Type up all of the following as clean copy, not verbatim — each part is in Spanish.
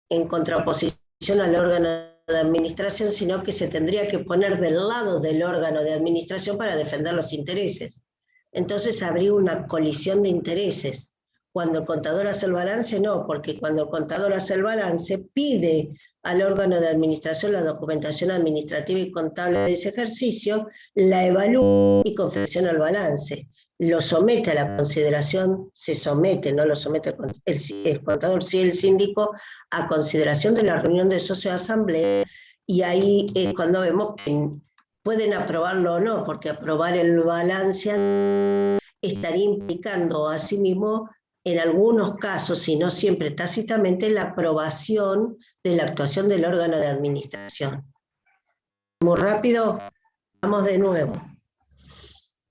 en contraposición al órgano de administración, sino que se tendría que poner del lado del órgano de administración para defender los intereses. Entonces habría una colisión de intereses. Cuando el contador hace el balance, no, porque cuando el contador hace el balance, pide al órgano de administración la documentación administrativa y contable de ese ejercicio, la evalúa y confecciona el balance. Lo somete a la consideración, se somete, no lo somete el contador, sí el síndico, a consideración de la reunión de socios de asamblea, y ahí es cuando vemos que pueden aprobarlo o no, porque aprobar el balance estaría implicando a sí mismo, en algunos casos, y no siempre tácitamente, la aprobación de la actuación del órgano de administración. Muy rápido, vamos de nuevo.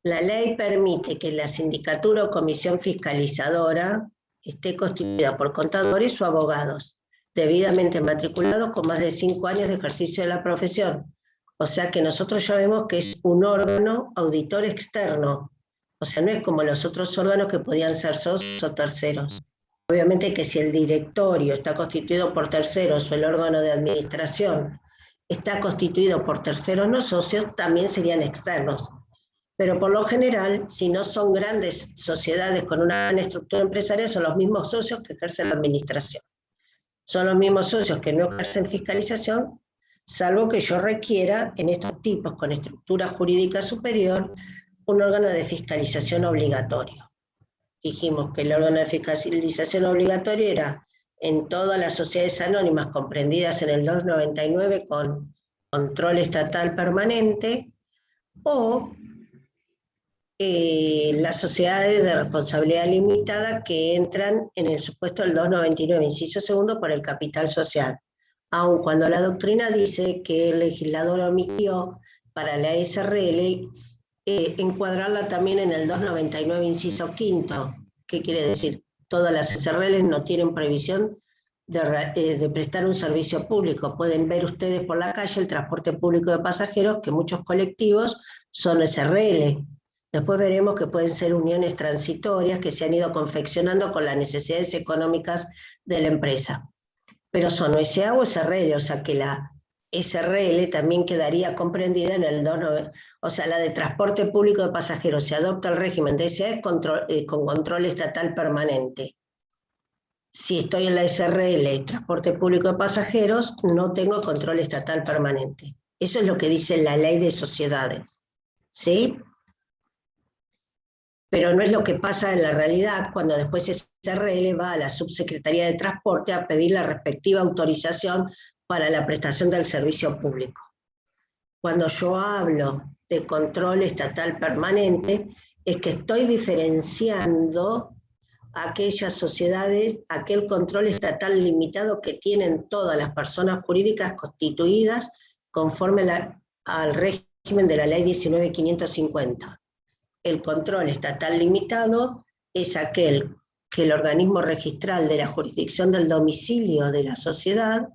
La ley permite que la sindicatura o comisión fiscalizadora esté constituida por contadores o abogados, debidamente matriculados con más de 5 años de ejercicio de la profesión. O sea que nosotros ya vemos que es un órgano auditor externo. O sea, no es como los otros órganos que podían ser socios o terceros. Obviamente que si el directorio está constituido por terceros o el órgano de administración está constituido por terceros no socios, también serían externos. Pero por lo general, si no son grandes sociedades con una gran estructura empresarial, son los mismos socios que ejercen la administración. Son los mismos socios que no ejercen fiscalización, salvo que yo requiera, en estos tipos con estructura jurídica superior, un órgano de fiscalización obligatorio. Dijimos que el órgano de fiscalización obligatorio era en todas las sociedades anónimas comprendidas en el 299 con control estatal permanente, o las sociedades de responsabilidad limitada que entran en el supuesto del 299, inciso segundo, por el capital social. Aun cuando la doctrina dice que el legislador omitió para la SRL encuadrarla también en el 299, inciso quinto. ¿Qué quiere decir? Todas las SRL no tienen previsión de prestar un servicio público. Pueden ver ustedes por la calle el transporte público de pasajeros, que muchos colectivos son SRL. Después veremos que pueden ser uniones transitorias que se han ido confeccionando con las necesidades económicas de la empresa. Pero son o SA o SRL, o sea que la SRL también quedaría comprendida en el 299, o sea, la de transporte público de pasajeros. Se adopta el régimen de SA con control estatal permanente. Si estoy en la SRL, transporte público de pasajeros, no tengo control estatal permanente. Eso es lo que dice la ley de sociedades. ¿Sí? Pero no es lo que pasa en la realidad cuando después SRL va a la Subsecretaría de Transporte a pedir la respectiva autorización para la prestación del servicio público. Cuando yo hablo de control estatal permanente, es que estoy diferenciando aquellas sociedades, aquel control estatal limitado que tienen todas las personas jurídicas constituidas conforme al régimen de la ley 19.550. El control estatal limitado es aquel que el organismo registral de la jurisdicción del domicilio de la sociedad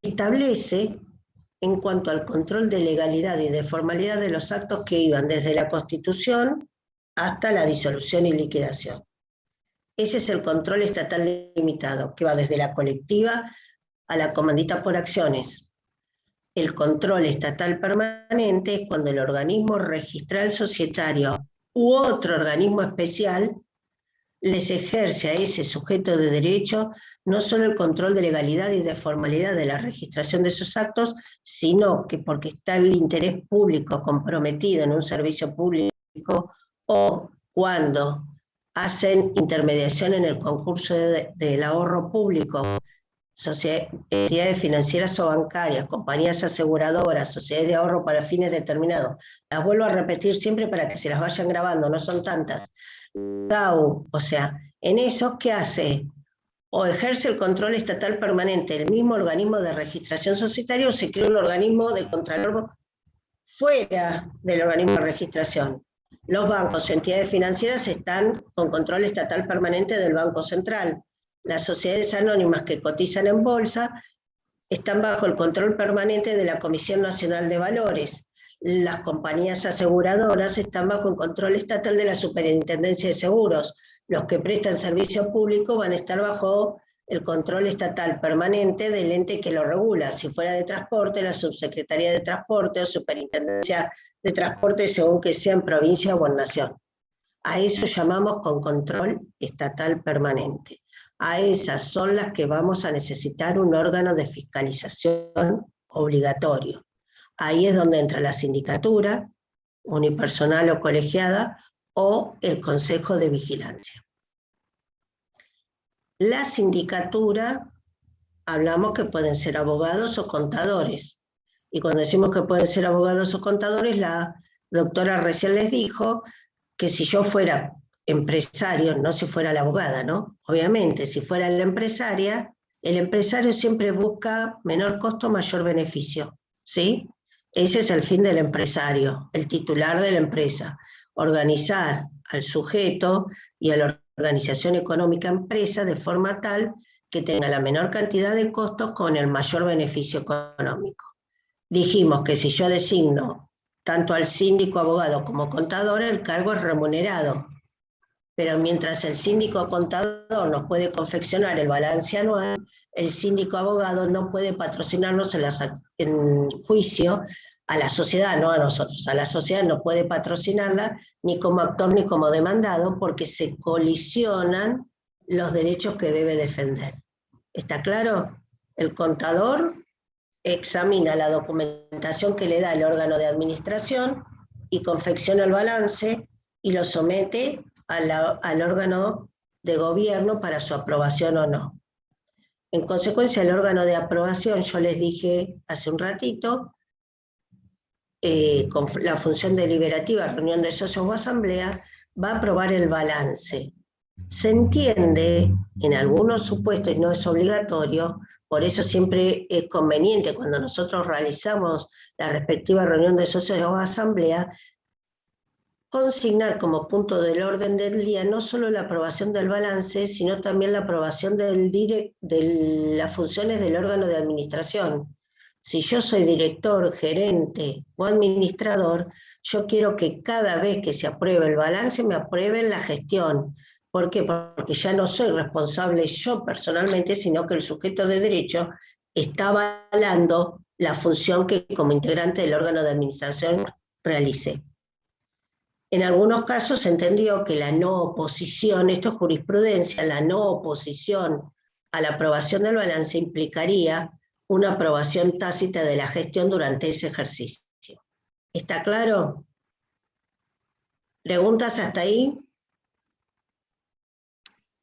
establece en cuanto al control de legalidad y de formalidad de los actos que iban desde la constitución hasta la disolución y liquidación. Ese es el control estatal limitado, que va desde la colectiva a la comandita por acciones. El control estatal permanente es cuando el organismo registral societario u otro organismo especial les ejerce a ese sujeto de derecho no solo el control de legalidad y de formalidad de la registración de sus actos, sino que porque está el interés público comprometido en un servicio público, o cuando hacen intermediación en el concurso del ahorro público, entidades financieras o bancarias, compañías aseguradoras, sociedades de ahorro para fines determinados. Las vuelvo a repetir siempre para que se las vayan grabando, no son tantas. O sea, en eso, ¿qué hace? O ejerce el control estatal permanente el mismo organismo de registración societaria, o se crea un organismo de contralor fuera del organismo de registración. Los bancos o entidades financieras están con control estatal permanente del Banco Central. Las sociedades anónimas que cotizan en bolsa están bajo el control permanente de la Comisión Nacional de Valores. Las compañías aseguradoras están bajo el control estatal de la Superintendencia de Seguros. Los que prestan servicio público van a estar bajo el control estatal permanente del ente que lo regula. Si fuera de transporte, la Subsecretaría de Transporte o Superintendencia de Transporte, según que sea en provincia o en nación. A eso llamamos con control estatal permanente. A esas son las que vamos a necesitar un órgano de fiscalización obligatorio. Ahí es donde entra la sindicatura, unipersonal o colegiada, o el Consejo de Vigilancia. La sindicatura, hablamos que pueden ser abogados o contadores. Y cuando decimos que pueden ser abogados o contadores, la doctora recién les dijo que si yo fuera empresario, no si fuera la abogada, ¿no? Obviamente, si fuera la empresaria, el empresario siempre busca menor costo, mayor beneficio, ¿sí? Ese es el fin del empresario, el titular de la empresa. Organizar al sujeto y a la organización económica empresa de forma tal que tenga la menor cantidad de costos con el mayor beneficio económico. Dijimos que si yo designo tanto al síndico, abogado como contador, el cargo es remunerado. Pero mientras el síndico contador nos puede confeccionar el balance anual, el síndico abogado no puede patrocinarnos en juicio a la sociedad, no a nosotros, a la sociedad no puede patrocinarla ni como actor ni como demandado porque se colisionan los derechos que debe defender. ¿Está claro? El contador examina la documentación que le da el órgano de administración y confecciona el balance y lo somete al órgano de gobierno para su aprobación o no. En consecuencia, el órgano de aprobación, yo les dije hace un ratito, con la función deliberativa, reunión de socios o asamblea, va a aprobar el balance. Se entiende, en algunos supuestos, y no es obligatorio, por eso siempre es conveniente cuando nosotros realizamos la respectiva reunión de socios o asamblea, consignar como punto del orden del día no solo la aprobación del balance, sino también la aprobación de las funciones del órgano de administración. Si yo soy director, gerente o administrador, yo quiero que cada vez que se apruebe el balance, me aprueben la gestión. ¿Por qué? Porque ya no soy responsable yo personalmente, sino que el sujeto de derecho está avalando la función que como integrante del órgano de administración realice. En algunos casos se entendió que la no oposición, esto es jurisprudencia, la no oposición a la aprobación del balance implicaría una aprobación tácita de la gestión durante ese ejercicio. ¿Está claro? ¿Preguntas hasta ahí?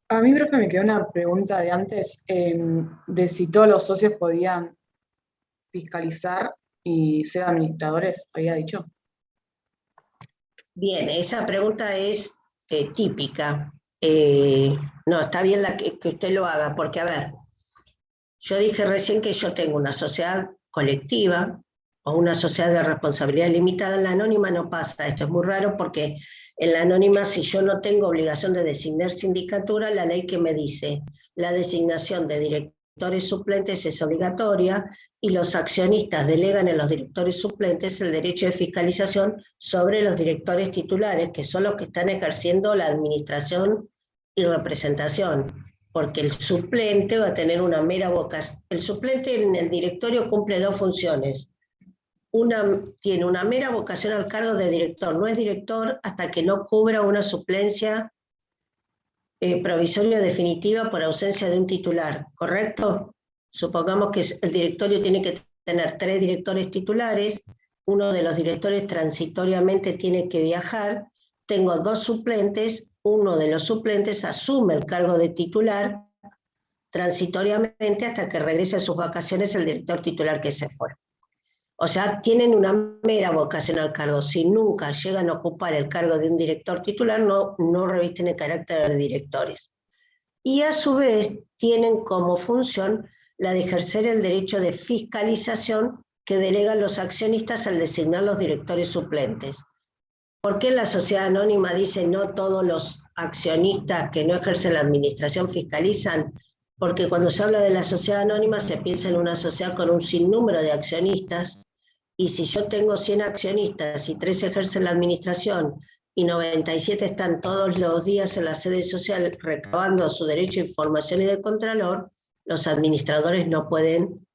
A mí, profe, me quedó una pregunta de antes, de si todos los socios podían fiscalizar y ser administradores, había dicho. Bien, esa pregunta es típica. No, está bien que usted lo haga, porque a ver, yo dije recién que yo tengo una sociedad colectiva o una sociedad de responsabilidad limitada. En la anónima no pasa, esto es muy raro porque en la anónima, si yo no tengo obligación de designar sindicatura, la ley que me dice la designación de directores suplentes es obligatoria y los accionistas delegan en los directores suplentes el derecho de fiscalización sobre los directores titulares, que son los que están ejerciendo la administración y representación, porque el suplente va a tener una mera vocación. El suplente en el directorio cumple dos funciones. Tiene una mera vocación al cargo de director, no es director hasta que no cubra una suplencia provisoria definitiva por ausencia de un titular, ¿correcto? Supongamos que el directorio tiene que tener 3 directores titulares, uno de los directores transitoriamente tiene que viajar, tengo 2 suplentes, uno de los suplentes asume el cargo de titular transitoriamente hasta que regrese a sus vacaciones el director titular que se fue. O sea, tienen una mera vocación al cargo. Si nunca llegan a ocupar el cargo de un director titular, no revisten el carácter de directores. Y a su vez tienen como función la de ejercer el derecho de fiscalización que delegan los accionistas al designar los directores suplentes. ¿Por qué la sociedad anónima dice no todos los accionistas que no ejercen la administración fiscalizan? Porque cuando se habla de la sociedad anónima se piensa en una sociedad con un sinnúmero de accionistas, y si yo tengo 100 accionistas y 3 ejercen la administración y 97 están todos los días en la sede social recabando su derecho de información y de contralor, los administradores no pueden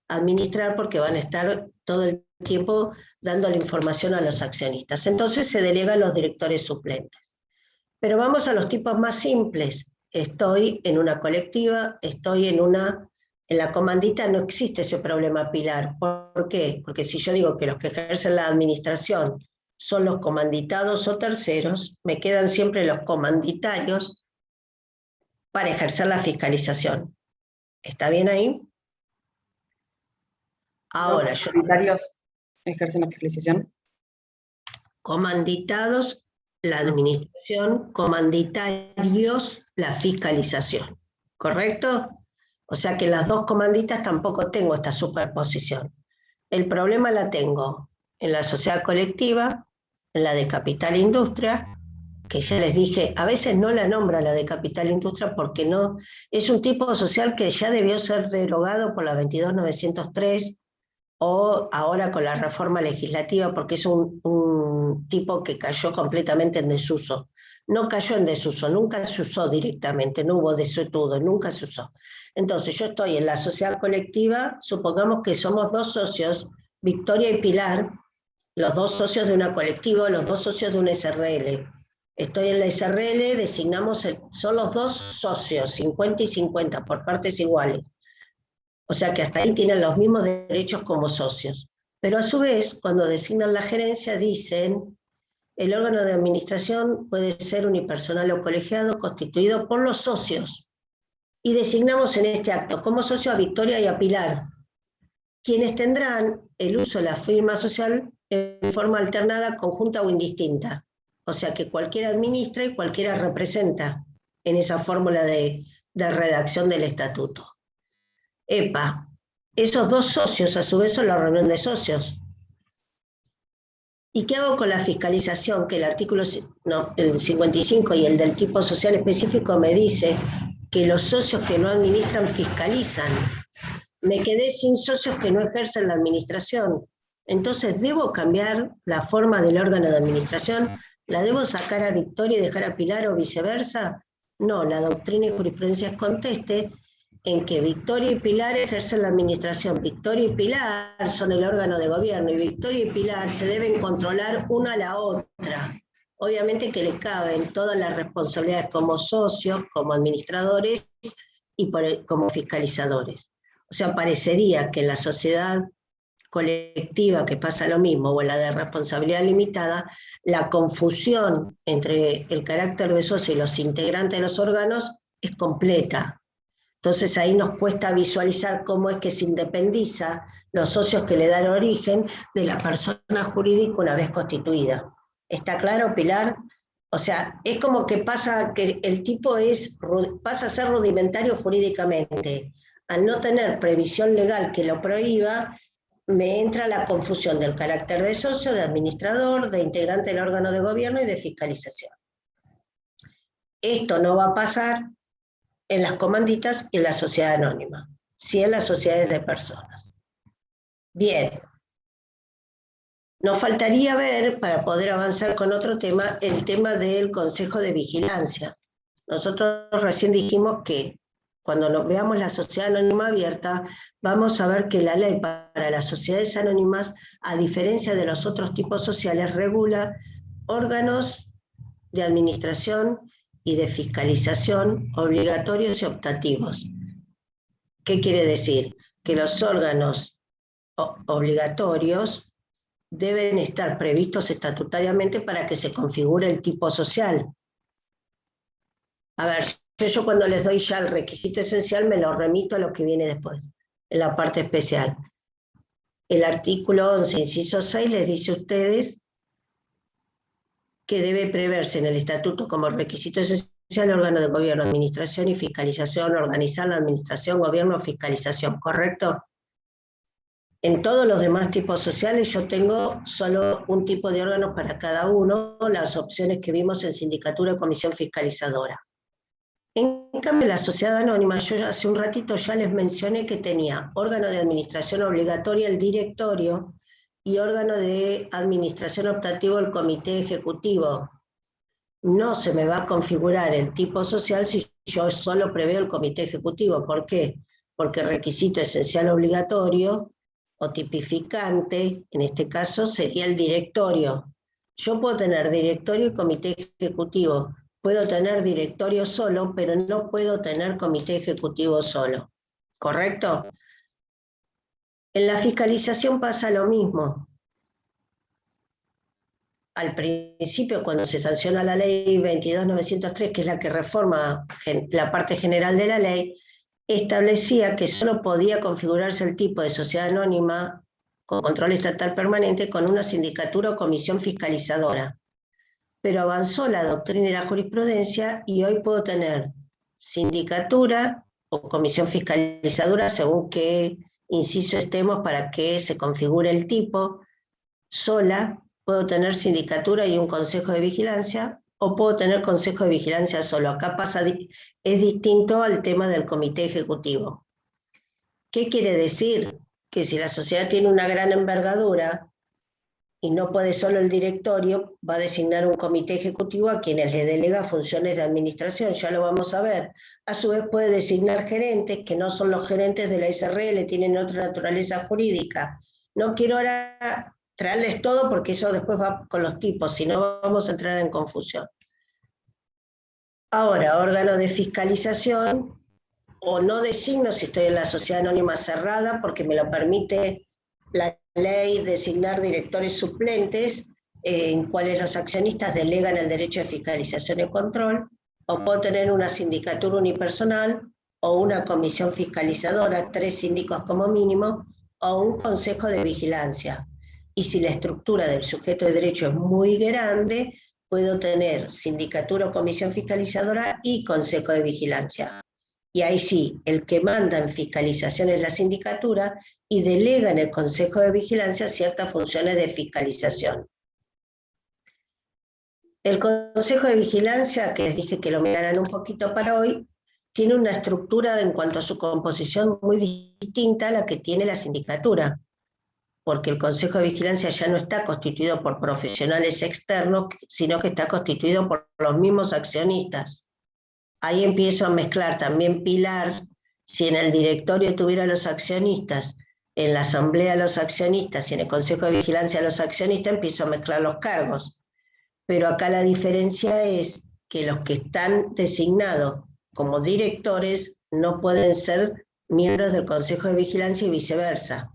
administrar porque van a estar todo el tiempo dando la información a los accionistas. Entonces se delega a los directores suplentes. Pero vamos a los tipos más simples. Estoy en una colectiva, estoy en la comandita, no existe ese problema, Pilar. ¿Por qué? Porque si yo digo que los que ejercen la administración son los comanditados o terceros, me quedan siempre los comanditarios para ejercer la fiscalización. ¿Está bien ahí? Ahora, ¿Los comanditarios ejercen la fiscalización? Comanditados la administración, comanditarios la fiscalización. ¿Correcto? O sea que las dos comanditas tampoco tengo esta superposición. El problema la tengo en la sociedad colectiva, en la de Capital Industria, que ya les dije, a veces no la nombra la de Capital Industria porque no, es un tipo social que ya debió ser derogado por la 22.903 o ahora con la reforma legislativa porque es un tipo que cayó completamente en desuso. No cayó en desuso, nunca se usó directamente, no hubo desuetudo, nunca se usó. Entonces yo estoy en la sociedad colectiva, supongamos que somos dos socios, Victoria y Pilar, los dos socios de una colectiva, los dos socios de una SRL. Estoy en la SRL, designamos, son los dos socios, 50 y 50, por partes iguales. O sea que hasta ahí tienen los mismos derechos como socios. Pero a su vez, cuando designan la gerencia, dicen, el órgano de administración puede ser unipersonal o colegiado constituido por los socios. Y designamos en este acto como socio a Victoria y a Pilar, quienes tendrán el uso de la firma social en forma alternada, conjunta o indistinta. O sea que cualquiera administra y cualquiera representa en esa fórmula de redacción del estatuto. Epa, esos dos socios a su vez son la reunión de socios. ¿Y qué hago con la fiscalización? Que el artículo el 55 y el del tipo social específico me dice que los socios que no administran fiscalizan. Me quedé sin socios que no ejercen la administración. Entonces, ¿debo cambiar la forma del órgano de administración? ¿La debo sacar a Victoria y dejar a Pilar o viceversa? No, la doctrina y jurisprudencia es conteste en que Victoria y Pilar ejercen la administración. Victoria y Pilar son el órgano de gobierno y Victoria y Pilar se deben controlar una a la otra. Obviamente que le caben todas las responsabilidades como socios, como administradores y como fiscalizadores. O sea, parecería que en la sociedad colectiva que pasa lo mismo, o en la de responsabilidad limitada, la confusión entre el carácter de socio y los integrantes de los órganos es completa. Entonces ahí nos cuesta visualizar cómo es que se independiza los socios que le dan origen de la persona jurídica una vez constituida. ¿Está claro, Pilar? O sea, es como que pasa que el tipo pasa a ser rudimentario jurídicamente. Al no tener previsión legal que lo prohíba, me entra la confusión del carácter de socio, de administrador, de integrante del órgano de gobierno y de fiscalización. Esto no va a pasar en las comanditas y en la sociedad anónima, sí en las sociedades de personas. Bien. Nos faltaría ver, para poder avanzar con otro tema, el tema del Consejo de Vigilancia. Nosotros recién dijimos que cuando veamos la sociedad anónima abierta, vamos a ver que la ley para las sociedades anónimas, a diferencia de los otros tipos sociales, regula órganos de administración y de fiscalización obligatorios y optativos. ¿Qué quiere decir? Que los órganos obligatorios deben estar previstos estatutariamente para que se configure el tipo social. A ver, yo cuando les doy ya el requisito esencial me lo remito a lo que viene después, en la parte especial. El artículo 11, inciso 6, les dice a ustedes que debe preverse en el estatuto como requisito esencial órgano de gobierno, administración y fiscalización, organizar la administración, gobierno, fiscalización, ¿correcto? En todos los demás tipos sociales yo tengo solo un tipo de órganos para cada uno, las opciones que vimos en sindicatura y comisión fiscalizadora. En cambio, la sociedad anónima, yo hace un ratito ya les mencioné que tenía órgano de administración obligatoria, el directorio, y órgano de administración optativo, el comité ejecutivo. No se me va a configurar el tipo social si yo solo preveo el comité ejecutivo. ¿Por qué? porque requisito esencial obligatorio o tipificante, en este caso sería el directorio. Yo puedo tener directorio y comité ejecutivo, puedo tener directorio solo, pero no puedo tener comité ejecutivo solo, ¿correcto? En la fiscalización pasa lo mismo. Al principio, cuando se sanciona la ley 22.903, que es la que reforma la parte general de la ley, establecía que solo podía configurarse el tipo de sociedad anónima con control estatal permanente con una sindicatura o comisión fiscalizadora. Pero avanzó la doctrina y la jurisprudencia y hoy puedo tener sindicatura o comisión fiscalizadora según qué inciso estemos para que se configure el tipo, sola, puedo tener sindicatura y un consejo de vigilancia, o puedo tener consejo de vigilancia solo. Acá es distinto al tema del comité ejecutivo. ¿Qué quiere decir? Que si la sociedad tiene una gran envergadura y no puede solo el directorio, va a designar un comité ejecutivo a quienes le delega funciones de administración, ya lo vamos a ver. A su vez puede designar gerentes, que no son los gerentes de la SRL, tienen otra naturaleza jurídica. No quiero ahora traerles todo porque eso después va con los tipos, si no vamos a entrar en confusión. Ahora, órgano de fiscalización, o no designo si estoy en la sociedad anónima cerrada, porque me lo permite la ley designar directores suplentes, en cuales los accionistas delegan el derecho de fiscalización y control, o puedo tener una sindicatura unipersonal, o una comisión fiscalizadora, 3 síndicos como mínimo, o un consejo de vigilancia. Y si la estructura del sujeto de derecho es muy grande, puedo tener sindicatura o comisión fiscalizadora y consejo de vigilancia. Y ahí sí, el que manda en fiscalización es la sindicatura y delega en el consejo de vigilancia ciertas funciones de fiscalización. El consejo de vigilancia, que les dije que lo miraran un poquito para hoy, tiene una estructura en cuanto a su composición muy distinta a la que tiene la sindicatura, porque el consejo de vigilancia ya no está constituido por profesionales externos, sino que está constituido por los mismos accionistas. Ahí empiezo a mezclar también pilar, si en el directorio tuviera los accionistas, en la asamblea los accionistas y en el consejo de vigilancia los accionistas, empiezo a mezclar los cargos. Pero acá la diferencia es que los que están designados como directores no pueden ser miembros del consejo de vigilancia y viceversa.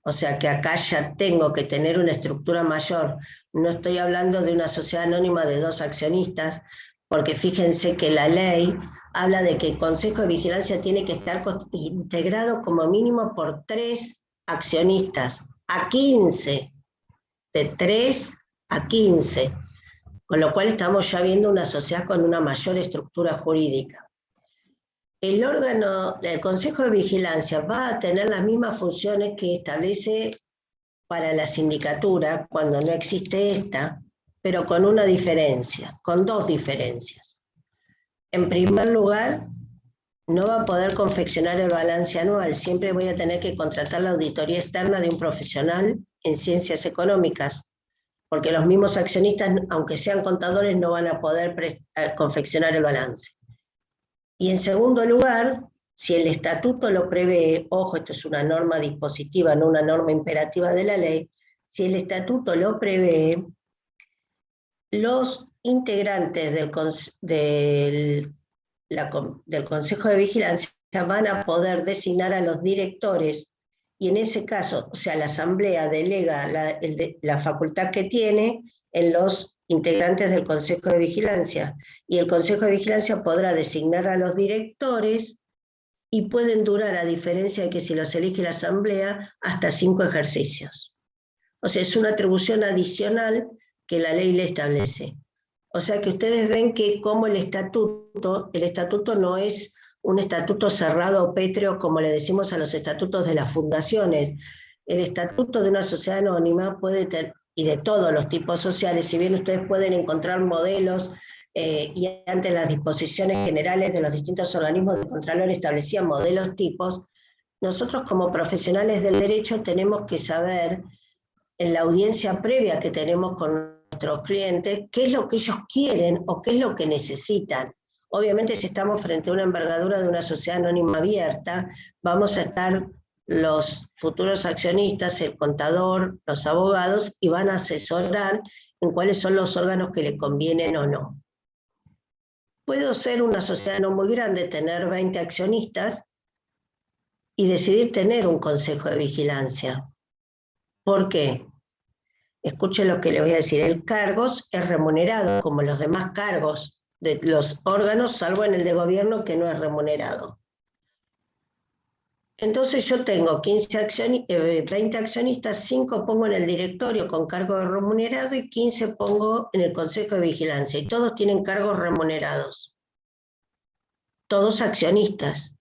O sea que acá ya tengo que tener una estructura mayor. No estoy hablando de una sociedad anónima de 2 accionistas, porque fíjense que la ley habla de que el Consejo de Vigilancia tiene que estar integrado como mínimo por 3 accionistas, a 15, de 3 a 15, con lo cual estamos ya viendo una sociedad con una mayor estructura jurídica. El órgano del Consejo de Vigilancia va a tener las mismas funciones que establece para la sindicatura cuando no existe esta, pero con una diferencia, con 2 diferencias. En primer lugar, no va a poder confeccionar el balance anual, siempre voy a tener que contratar la auditoría externa de un profesional en ciencias económicas, porque los mismos accionistas, aunque sean contadores, no van a poder confeccionar el balance. Y en segundo lugar, si el estatuto lo prevé, ojo, esto es una norma dispositiva, no una norma imperativa de la ley, si el estatuto lo prevé, los integrantes del Consejo de Vigilancia van a poder designar a los directores, y en ese caso, o sea, la Asamblea delega la facultad que tiene en los integrantes del Consejo de Vigilancia, y el Consejo de Vigilancia podrá designar a los directores y pueden durar, a diferencia de que si los elige la Asamblea, hasta 5 ejercicios. O sea, es una atribución adicional que la ley le establece. O sea que ustedes ven que como el estatuto no es un estatuto cerrado o pétreo como le decimos a los estatutos de las fundaciones. El estatuto de una sociedad anónima puede tener, y de todos los tipos sociales, si bien ustedes pueden encontrar modelos, y antes las disposiciones generales de los distintos organismos de Contralor establecían modelos tipos, nosotros como profesionales del derecho tenemos que saber, en la audiencia previa que tenemos con nuestros clientes, qué es lo que ellos quieren o qué es lo que necesitan. Obviamente si estamos frente a una envergadura de una sociedad anónima abierta, vamos a estar los futuros accionistas, el contador, los abogados, y van a asesorar en cuáles son los órganos que le convienen o no. Puedo ser una sociedad no muy grande, tener 20 accionistas, y decidir tener un consejo de vigilancia. ¿Por qué? Escuchen lo que le voy a decir. El cargo es remunerado, como los demás cargos de los órganos, salvo en el de gobierno, que no es remunerado. Entonces yo tengo 20 accionistas, 5 pongo en el directorio con cargo de remunerado y 15 pongo en el consejo de vigilancia, y todos tienen cargos remunerados. Todos accionistas.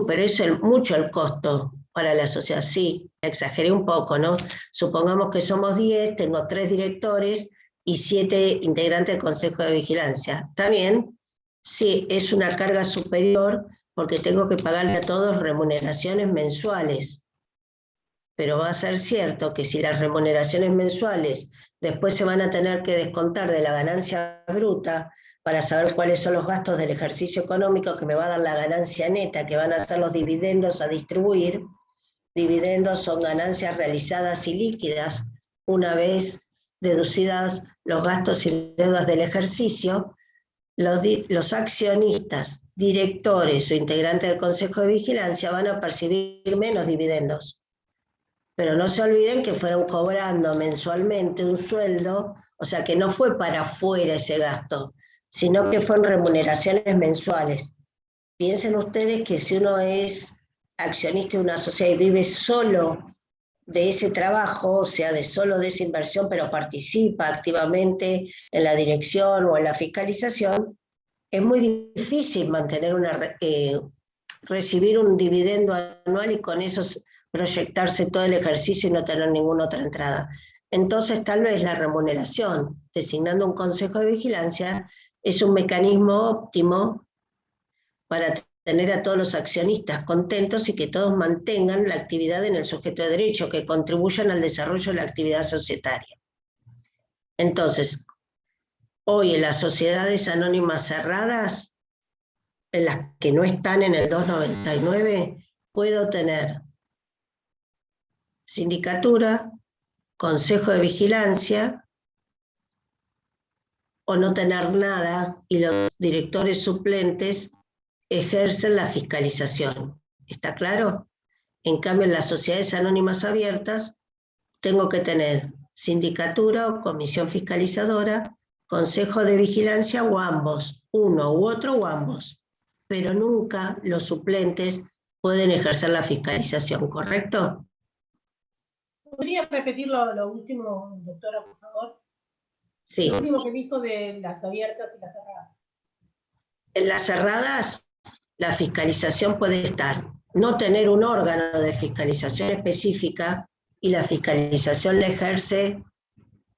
Pero es mucho el costo para la sociedad. Sí, exageré un poco, ¿no? Supongamos que somos 10, tengo 3 directores y 7 integrantes del Consejo de Vigilancia. ¿Está bien? Sí, es una carga superior porque tengo que pagarle a todos remuneraciones mensuales. Pero va a ser cierto que si las remuneraciones mensuales después se van a tener que descontar de la ganancia bruta, para saber cuáles son los gastos del ejercicio económico que me va a dar la ganancia neta, que van a ser los dividendos a distribuir. Dividendos son ganancias realizadas y líquidas, una vez deducidas los gastos y deudas del ejercicio. Los accionistas, directores o integrantes del Consejo de Vigilancia van a percibir menos dividendos. Pero no se olviden que fueron cobrando mensualmente un sueldo, o sea que no fue para afuera ese gasto, sino que fueron remuneraciones mensuales. Piensen ustedes que si uno es accionista de una sociedad y vive solo de ese trabajo, o sea, solo de esa inversión, pero participa activamente en la dirección o en la fiscalización, es muy difícil mantener recibir un dividendo anual y con eso proyectarse todo el ejercicio y no tener ninguna otra entrada. Entonces, tal vez la remuneración, designando un consejo de vigilancia, es un mecanismo óptimo para tener a todos los accionistas contentos y que todos mantengan la actividad en el sujeto de derecho, que contribuyan al desarrollo de la actividad societaria. Entonces, hoy en las sociedades anónimas cerradas, en las que no están en el 299, puedo tener sindicatura, consejo de vigilancia, o no tener nada y los directores suplentes ejercen la fiscalización. ¿Está claro? En cambio, en las sociedades anónimas abiertas, tengo que tener sindicatura o comisión fiscalizadora, consejo de vigilancia o ambos, uno u otro o ambos, pero nunca los suplentes pueden ejercer la fiscalización, ¿correcto? ¿Podría repetir lo último, doctora, por favor? Sí. Lo último que dijo de las abiertas y las cerradas. En las cerradas, la fiscalización puede estar, no tener un órgano de fiscalización específica, y la fiscalización la ejerce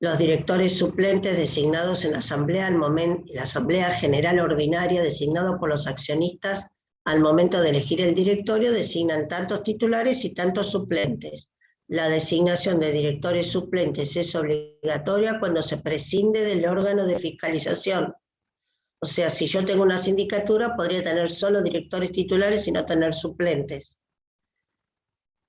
los directores suplentes designados en la Asamblea General Ordinaria, designados por los accionistas al momento de elegir el directorio, designan tantos titulares y tantos suplentes. La designación de directores suplentes es obligatoria cuando se prescinde del órgano de fiscalización. O sea, si yo tengo una sindicatura, podría tener solo directores titulares y no tener suplentes.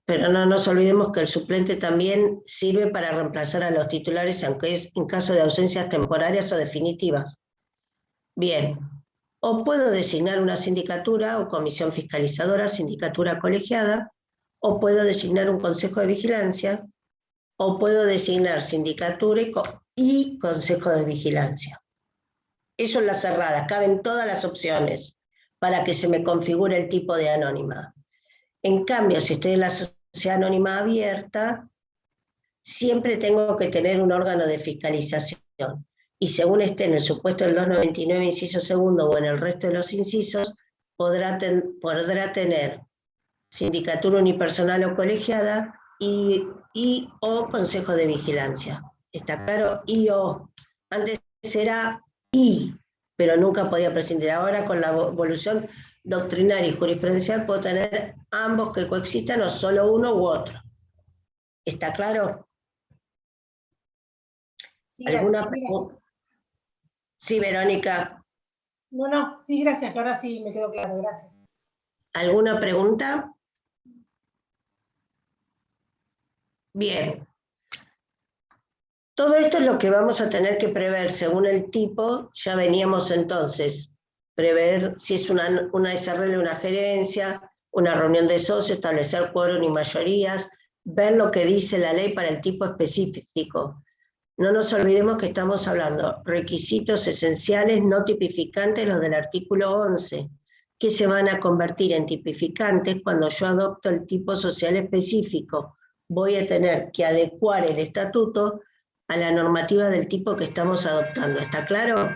Pero no nos olvidemos que el suplente también sirve para reemplazar a los titulares, aunque es en caso de ausencias temporarias o definitivas. Bien, o puedo designar una sindicatura o comisión fiscalizadora, sindicatura colegiada, o puedo designar un consejo de vigilancia, o puedo designar sindicatura y consejo de vigilancia. Eso en las cerradas, caben todas las opciones para que se me configure el tipo de anónima. En cambio, si estoy en la sociedad anónima abierta, siempre tengo que tener un órgano de fiscalización. Y según esté en el supuesto del 299, inciso segundo, o en el resto de los incisos, podrá tener sindicatura unipersonal o colegiada y o consejo de vigilancia. ¿Está claro? Y o. Antes era y, pero nunca podía prescindir. Ahora, con la evolución doctrinaria y jurisprudencial, puedo tener ambos que coexistan o solo uno u otro. ¿Está claro? Sí, ¿Alguna pregunta? Sí, Verónica. No, sí, gracias, que ahora sí me quedó claro, gracias. ¿Alguna pregunta? Bien. Todo esto es lo que vamos a tener que prever según el tipo. Ya veníamos entonces, prever si es una SRL, una gerencia, una reunión de socios, establecer quórum y mayorías, ver lo que dice la ley para el tipo específico. No nos olvidemos que estamos hablando requisitos esenciales no tipificantes, los del artículo 11, que se van a convertir en tipificantes cuando yo adopto el tipo social específico. Voy a tener que adecuar el estatuto a la normativa del tipo que estamos adoptando. ¿Está claro?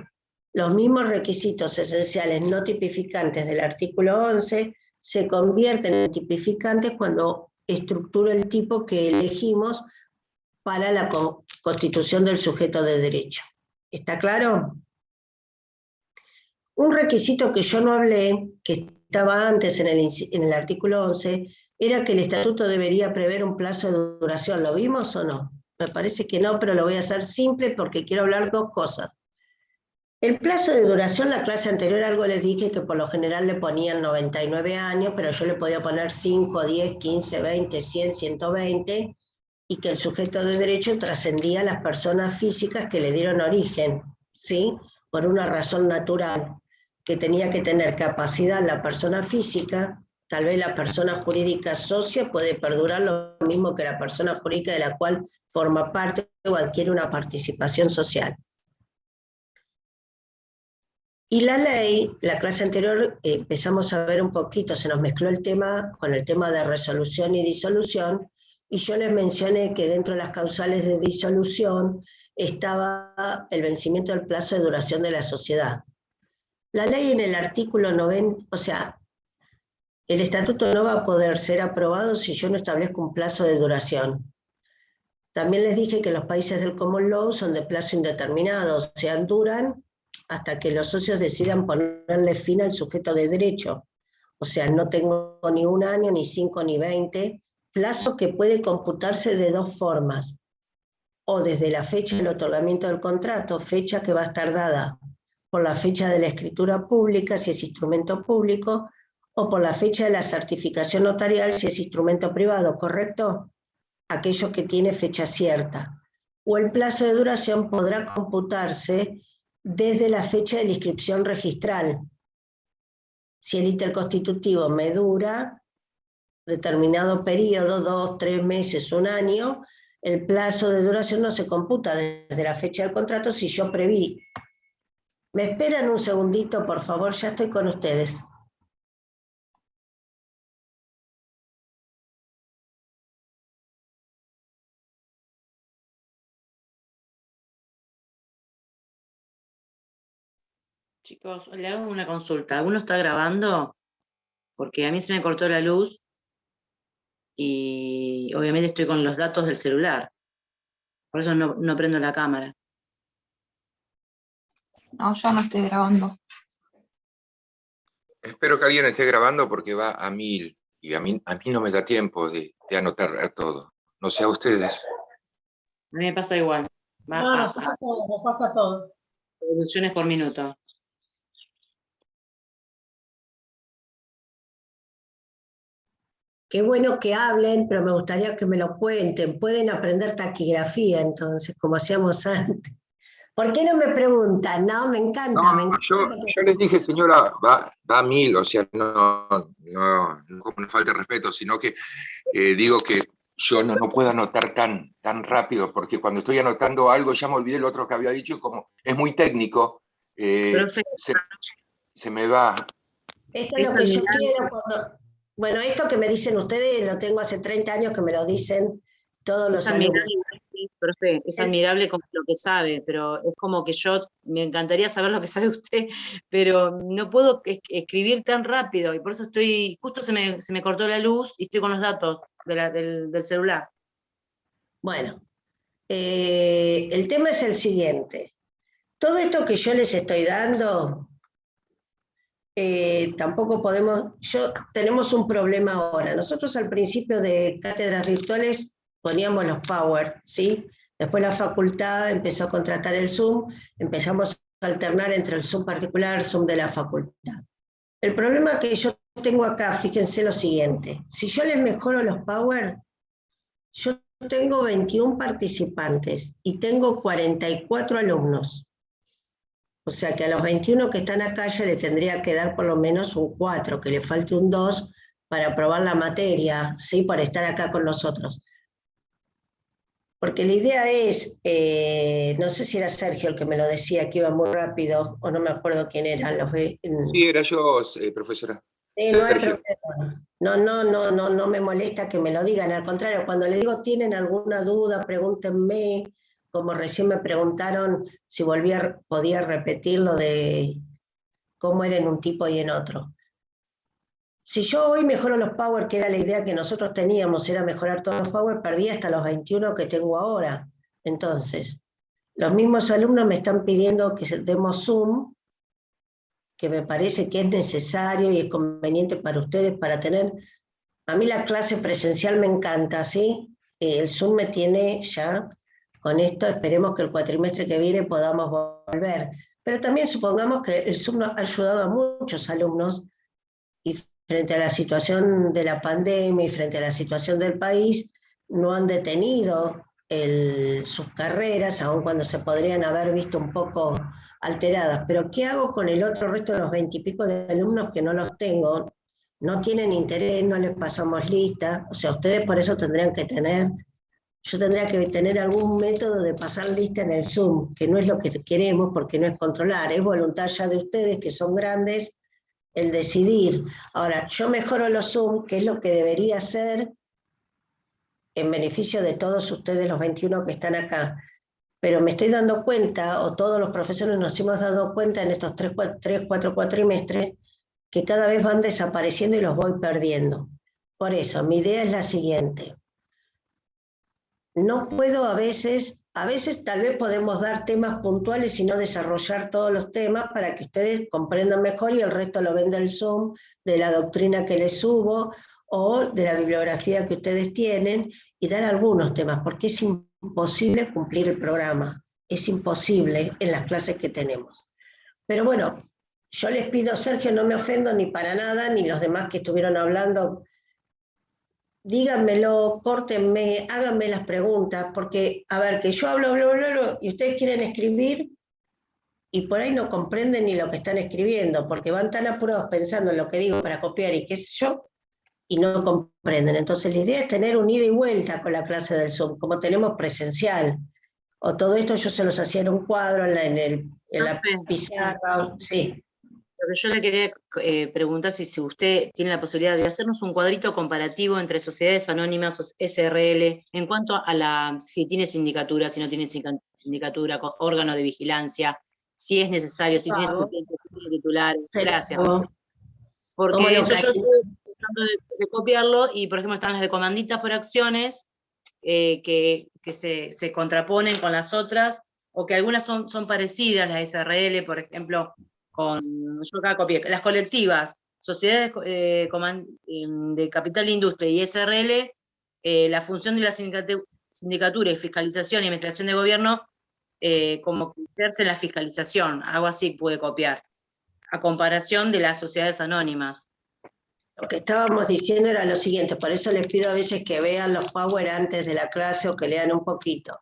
Los mismos requisitos esenciales no tipificantes del artículo 11 se convierten en tipificantes cuando estructuro el tipo que elegimos para la constitución del sujeto de derecho. ¿Está claro? Un requisito que yo no hablé, que estaba antes en el artículo 11, era que el estatuto debería prever un plazo de duración. ¿Lo vimos o no? Me parece que no, pero lo voy a hacer simple porque quiero hablar dos cosas. El plazo de duración, la clase anterior algo les dije que por lo general le ponían 99 años, pero yo le podía poner 5, 10, 15, 20, 100, 120, y que el sujeto de derecho trascendía a las personas físicas que le dieron origen, ¿sí? Por una razón natural, que tenía que tener capacidad la persona física. Tal vez la persona jurídica socia puede perdurar lo mismo que la persona jurídica de la cual forma parte o adquiere una participación social. Y la ley, la clase anterior empezamos a ver un poquito, se nos mezcló el tema con el tema de resolución y disolución, y yo les mencioné que dentro de las causales de disolución estaba el vencimiento del plazo de duración de la sociedad. La ley en el artículo 90, o sea, el estatuto no va a poder ser aprobado si yo no establezco un plazo de duración. También les dije que los países del common law son de plazo indeterminado, o sea, duran hasta que los socios decidan ponerle fin al sujeto de derecho. O sea, no tengo ni un año, ni 5, ni 20, plazo que puede computarse de dos formas. O desde la fecha del otorgamiento del contrato, fecha que va a estar dada por la fecha de la escritura pública, si es instrumento público, o por la fecha de la certificación notarial, si es instrumento privado, ¿correcto? Aquello que tiene fecha cierta. O el plazo de duración podrá computarse desde la fecha de la inscripción registral. Si el interconstitutivo me dura determinado periodo, 2, 3 meses, un año, el plazo de duración no se computa desde la fecha del contrato si yo preví. ¿Me esperan un segundito, por favor? Ya estoy con ustedes. Chicos, le hago una consulta. ¿Alguno está grabando? Porque a mí se me cortó la luz y obviamente estoy con los datos del celular. Por eso no prendo la cámara. No, yo no estoy grabando. Espero que alguien esté grabando porque va a 1000 y a mí no me da tiempo de anotar a todo. No sé a ustedes. A mí me pasa igual. Va No, a nos pasa todo. revoluciones por minuto. Qué bueno que hablen, pero me gustaría que me lo cuenten. Pueden aprender taquigrafía, entonces, como hacíamos antes. ¿Por qué no me preguntan? No, me encanta. No, me encanta yo les dije, señora, va a 1000, o sea, no como una falta de respeto, sino que digo que yo no puedo anotar tan rápido, porque cuando estoy anotando algo ya me olvidé lo otro que había dicho, como es muy técnico, se me va. Esto es lo que yo quiero cuando... Bueno, esto que me dicen ustedes, lo tengo hace 30 años que me lo dicen todos los alumnos. Profe, es admirable como lo que sabe, pero es como que yo, me encantaría saber lo que sabe usted, pero no puedo escribir tan rápido, y por eso justo se me cortó la luz y estoy con los datos del celular. Bueno, el tema es el siguiente. Todo esto que yo les estoy dando, tampoco podemos... tenemos un problema ahora. Nosotros al principio de cátedras virtuales poníamos los Power, ¿sí? Después la facultad empezó a contratar el Zoom, empezamos alternar entre el Zoom particular y el Zoom de la facultad. El problema que yo tengo acá, fíjense lo siguiente, si yo les mejoro los Power, yo tengo 21 participantes y tengo 44 alumnos. O sea que a los 21 que están acá ya le tendría que dar por lo menos un 4, que le falte un 2 para aprobar la materia, ¿sí? Por estar acá con nosotros. Porque la idea es, no sé si era Sergio el que me lo decía, que iba muy rápido, o no me acuerdo quién era. Sí, era yo, profesora. No hay problema. No me molesta que me lo digan, al contrario, cuando le digo tienen alguna duda, pregúntenme, como recién me preguntaron si podía repetir lo de cómo era en un tipo y en otro. Si yo hoy mejoro los Power, que era la idea que nosotros teníamos, era mejorar todos los Power, perdí hasta los 21 que tengo ahora. Entonces, los mismos alumnos me están pidiendo que demos Zoom, que me parece que es necesario y es conveniente para ustedes para tener... A mí la clase presencial me encanta, ¿sí? El Zoom me tiene ya... Con esto esperemos que el cuatrimestre que viene podamos volver. Pero también supongamos que el Zoom ha ayudado a muchos alumnos y frente a la situación de la pandemia y frente a la situación del país, no han detenido sus carreras, aun cuando se podrían haber visto un poco alteradas. Pero ¿qué hago con el otro resto de los 20 y pico de alumnos que no los tengo? No tienen interés, no les pasamos lista, o sea, ustedes por eso tendrían que tener... Yo tendría que tener algún método de pasar lista en el Zoom, que no es lo que queremos porque no es controlar, es voluntad ya de ustedes que son grandes el decidir. Ahora, yo mejoro los Zoom, que es lo que debería hacer en beneficio de todos ustedes, los 21 que están acá, pero me estoy dando cuenta, o todos los profesores nos hemos dado cuenta en estos 4 cuatrimestres, que cada vez van desapareciendo y los voy perdiendo. Por eso, mi idea es la siguiente. No puedo a veces tal vez podemos dar temas puntuales y no desarrollar todos los temas para que ustedes comprendan mejor y el resto lo ven del Zoom, de la doctrina que les subo o de la bibliografía que ustedes tienen y dar algunos temas, porque es imposible cumplir el programa, es imposible en las clases que tenemos. Pero bueno, yo les pido, Sergio, no me ofendo ni para nada, ni los demás que estuvieron hablando, díganmelo, córtenme, háganme las preguntas, porque, a ver, que yo hablo, y ustedes quieren escribir, y por ahí no comprenden ni lo que están escribiendo, porque van tan apurados pensando en lo que digo para copiar y qué sé yo, y no comprenden. Entonces la idea es tener un ida y vuelta con la clase del Zoom, como tenemos presencial. O todo esto yo se los hacía en un cuadro, en la pizarra, sí. Lo que yo le quería preguntar si usted tiene la posibilidad de hacernos un cuadrito comparativo entre sociedades anónimas o SRL en cuanto a si tiene sindicatura, si no tiene sindicatura, órgano de vigilancia, si es necesario, si tiene suplentes, si tiene titulares. Gracias. Porque eso yo estoy tratando de copiarlo y, por ejemplo, están las de comanditas por acciones que se contraponen con las otras o que algunas son parecidas, las SRL, por ejemplo, yo acá copié, las colectivas, sociedades de capital de industria y SRL, la función de la sindicatura y fiscalización y administración de gobierno, como que ejerce la fiscalización, algo así pude copiar, a comparación de las sociedades anónimas. Lo que estábamos diciendo era lo siguiente, por eso les pido a veces que vean los Power antes de la clase o que lean un poquito.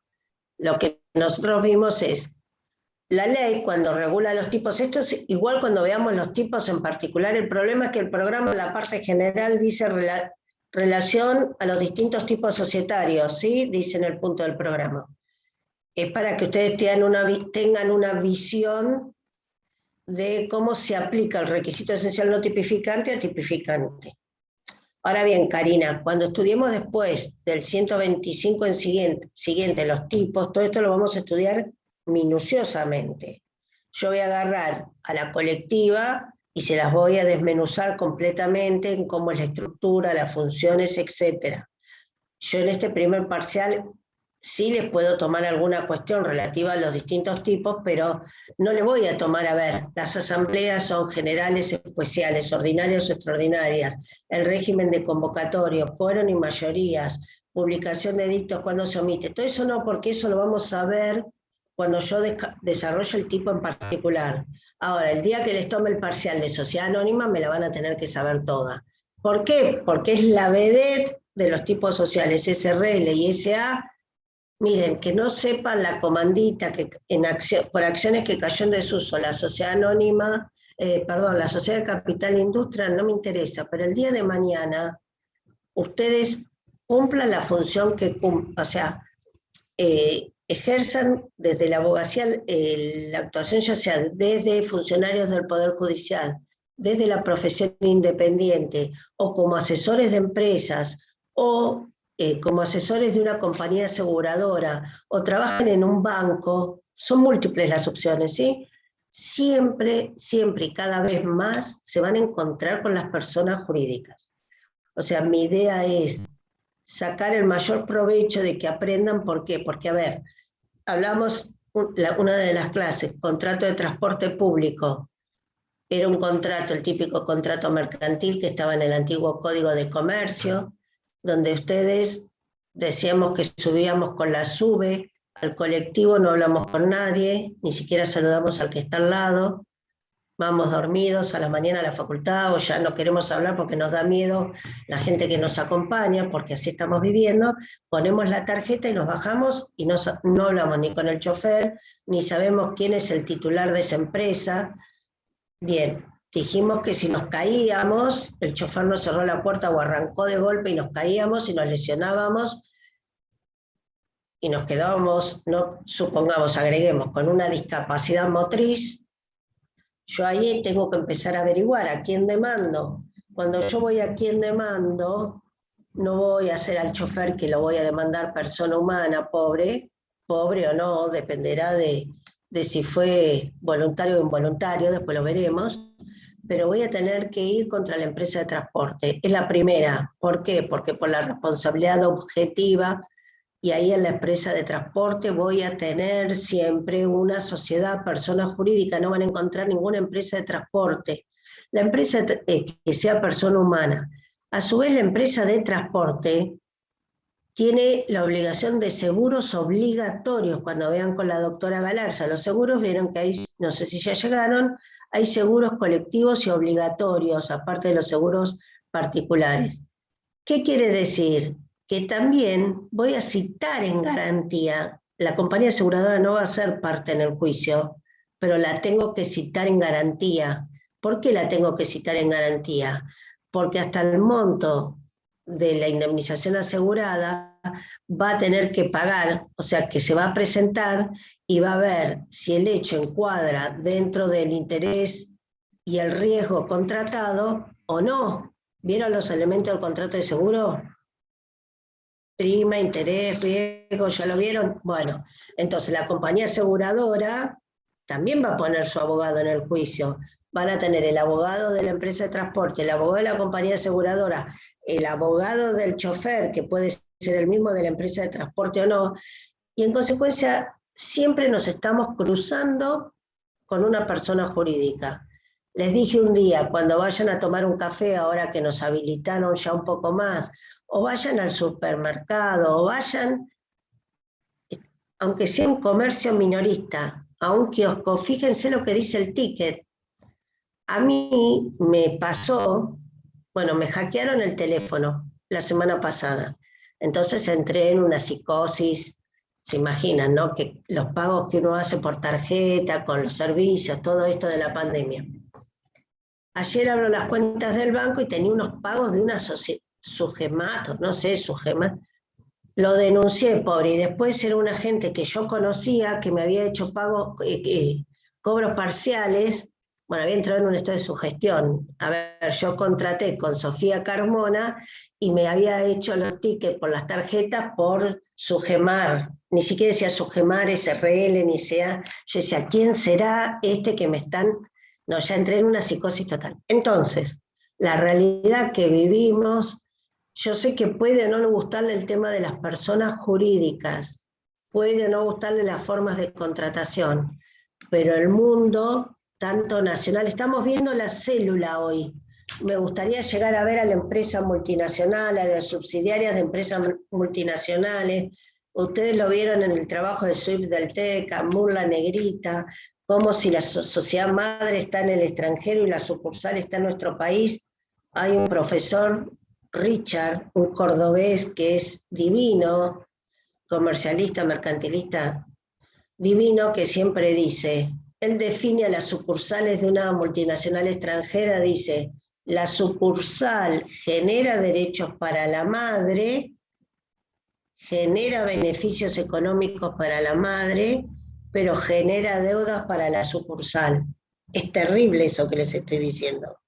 Lo que nosotros vimos es la ley cuando regula los tipos, esto es igual cuando veamos los tipos en particular, el problema es que el programa en la parte general dice relación a los distintos tipos societarios, ¿sí? Dice en el punto del programa. Es para que ustedes tengan una visión de cómo se aplica el requisito esencial no tipificante al tipificante. Ahora bien, Karina, cuando estudiemos después del 125 en siguiente los tipos, todo esto lo vamos a estudiar minuciosamente. Yo voy a agarrar a la colectiva y se las voy a desmenuzar completamente en cómo es la estructura, las funciones, etc. Yo en este primer parcial sí les puedo tomar alguna cuestión relativa a los distintos tipos, pero no le voy a tomar, a ver, las asambleas son generales, especiales, ordinarias o extraordinarias, el régimen de convocatorio, quórum y mayorías, publicación de edictos cuando se omite, todo eso no, porque eso lo vamos a ver cuando yo desarrollo el tipo en particular. Ahora, el día que les tome el parcial de sociedad anónima, me la van a tener que saber toda. ¿Por qué? Porque es la vedette de los tipos sociales, SRL y SA. Miren, que no sepan la comandita que por acciones que cayó en desuso la sociedad anónima, la sociedad de capital e industria, no me interesa, pero el día de mañana ustedes cumplan la función que cumplan, o sea, ejerzan desde la abogacía la actuación, ya sea desde funcionarios del Poder Judicial, desde la profesión independiente, o como asesores de empresas, o como asesores de una compañía aseguradora, o trabajan en un banco, son múltiples las opciones, ¿sí? Siempre, siempre y cada vez más se van a encontrar con las personas jurídicas. O sea, mi idea es sacar el mayor provecho de que aprendan. ¿Por qué? Porque, a ver, hablamos una de las clases, contrato de transporte público. Era un contrato, el típico contrato mercantil que estaba en el antiguo Código de Comercio, donde ustedes decíamos que subíamos con la SUBE al colectivo, no hablamos con nadie, ni siquiera saludamos al que está al lado, vamos dormidos a la mañana a la facultad, o ya no queremos hablar porque nos da miedo la gente que nos acompaña, porque así estamos viviendo, ponemos la tarjeta y nos bajamos y no hablamos ni con el chofer, ni sabemos quién es el titular de esa empresa. Bien, dijimos que si nos caíamos, el chofer nos cerró la puerta o arrancó de golpe y nos caíamos y nos lesionábamos y nos quedábamos, no supongamos, agreguemos, con una discapacidad motriz. Yo ahí tengo que empezar a averiguar a quién demando. Cuando yo voy a quién demando, no voy a hacer al chofer que lo voy a demandar persona humana, pobre o no, dependerá de si fue voluntario o involuntario, después lo veremos, pero voy a tener que ir contra la empresa de transporte. Es la primera. ¿Por qué? Porque por la responsabilidad objetiva, y ahí en la empresa de transporte voy a tener siempre una sociedad, persona jurídica, no van a encontrar ninguna empresa de transporte. La empresa que sea persona humana. A su vez, la empresa de transporte tiene la obligación de seguros obligatorios. Cuando vean con la doctora Galarza los seguros, vieron que hay, no sé si ya llegaron, hay seguros colectivos y obligatorios, aparte de los seguros particulares. ¿Qué quiere decir? Que también voy a citar en garantía, la compañía aseguradora no va a ser parte en el juicio, pero la tengo que citar en garantía. ¿Por qué la tengo que citar en garantía? Porque hasta el monto de la indemnización asegurada va a tener que pagar, o sea que se va a presentar y va a ver si el hecho encuadra dentro del interés y el riesgo contratado o no. ¿Vieron los elementos del contrato de seguro? Prima, interés, riesgo, ¿ya lo vieron? Bueno, entonces la compañía aseguradora también va a poner su abogado en el juicio. Van a tener el abogado de la empresa de transporte, el abogado de la compañía aseguradora, el abogado del chofer, que puede ser el mismo de la empresa de transporte o no, y en consecuencia siempre nos estamos cruzando con una persona jurídica. Les dije un día, cuando vayan a tomar un café, ahora que nos habilitaron ya un poco más, o vayan al supermercado, o vayan, aunque sea un comercio minorista, a un kiosco, fíjense lo que dice el ticket. A mí me pasó, bueno, me hackearon el teléfono la semana pasada, entonces entré en una psicosis, se imaginan, ¿no? Que los pagos que uno hace por tarjeta, con los servicios, todo esto de la pandemia. Ayer abro las cuentas del banco y tenía unos pagos de una sociedad, Sugemato, no sé, Sugemat, lo denuncié, pobre, y después era una gente que yo conocía, que me había hecho pagos, cobros parciales, bueno, había entrado en un estado de sugestión. A ver, yo contraté con Sofía Carmona y me había hecho los tickets por las tarjetas por Sugemar, ni siquiera decía Sugemar, SRL, ni sea, yo decía, ¿quién será este que me están...? No, ya entré en una psicosis total. Entonces, la realidad que vivimos, yo sé que puede o no gustarle el tema de las personas jurídicas, puede o no gustarle las formas de contratación, pero el mundo, tanto nacional, estamos viendo la célula hoy. Me gustaría llegar a ver a la empresa multinacional, a las subsidiarias de empresas multinacionales. ustedes lo vieron en el trabajo de Swift del TEC, Amur la Negrita, como si la sociedad madre está en el extranjero y la sucursal está en nuestro país. Hay un profesor, Richard, un cordobés que es divino, comercialista, mercantilista, divino, que siempre dice, él define a las sucursales de una multinacional extranjera, dice, la sucursal genera derechos para la madre, genera beneficios económicos para la madre, pero genera deudas para la sucursal. Es terrible eso que les estoy diciendo.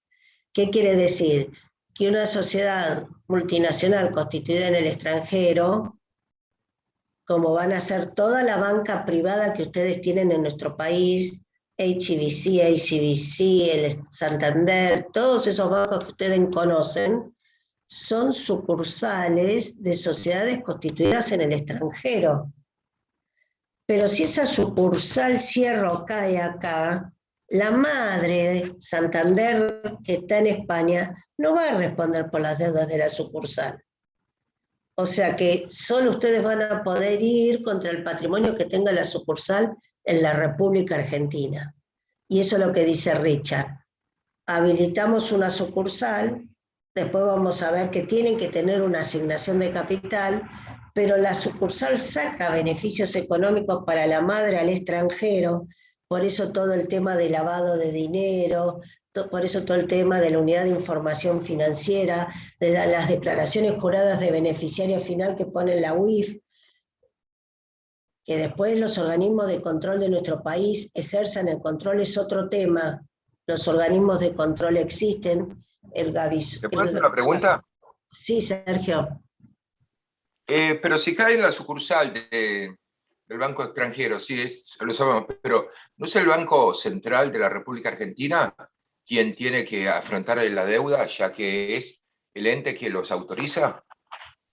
¿Qué quiere decir? Que una sociedad multinacional constituida en el extranjero, como van a ser toda la banca privada que ustedes tienen en nuestro país, HSBC, ACBC, el Santander, todos esos bancos que ustedes conocen, son sucursales de sociedades constituidas en el extranjero. Pero si esa sucursal cierra o cae acá, la madre, Santander, que está en España, no va a responder por las deudas de la sucursal. O sea que solo ustedes van a poder ir contra el patrimonio que tenga la sucursal en la República Argentina. Y eso es lo que dice Richard. Habilitamos una sucursal, después vamos a ver que tienen que tener una asignación de capital, pero la sucursal saca beneficios económicos para la madre al extranjero, por eso todo el tema de lavado de dinero, por eso todo el tema de la unidad de información financiera, de las declaraciones juradas de beneficiario final que pone la UIF, que después los organismos de control de nuestro país ejerzan el control, es otro tema. Los organismos de control existen, el GAVIS. ¿Te puedo hacer una pregunta? Sí, Sergio. Pero si cae en la sucursal del Banco Extranjero, sí, lo sabemos, pero ¿no es el Banco Central de la República Argentina quien tiene que afrontar la deuda, ya que es el ente que los autoriza?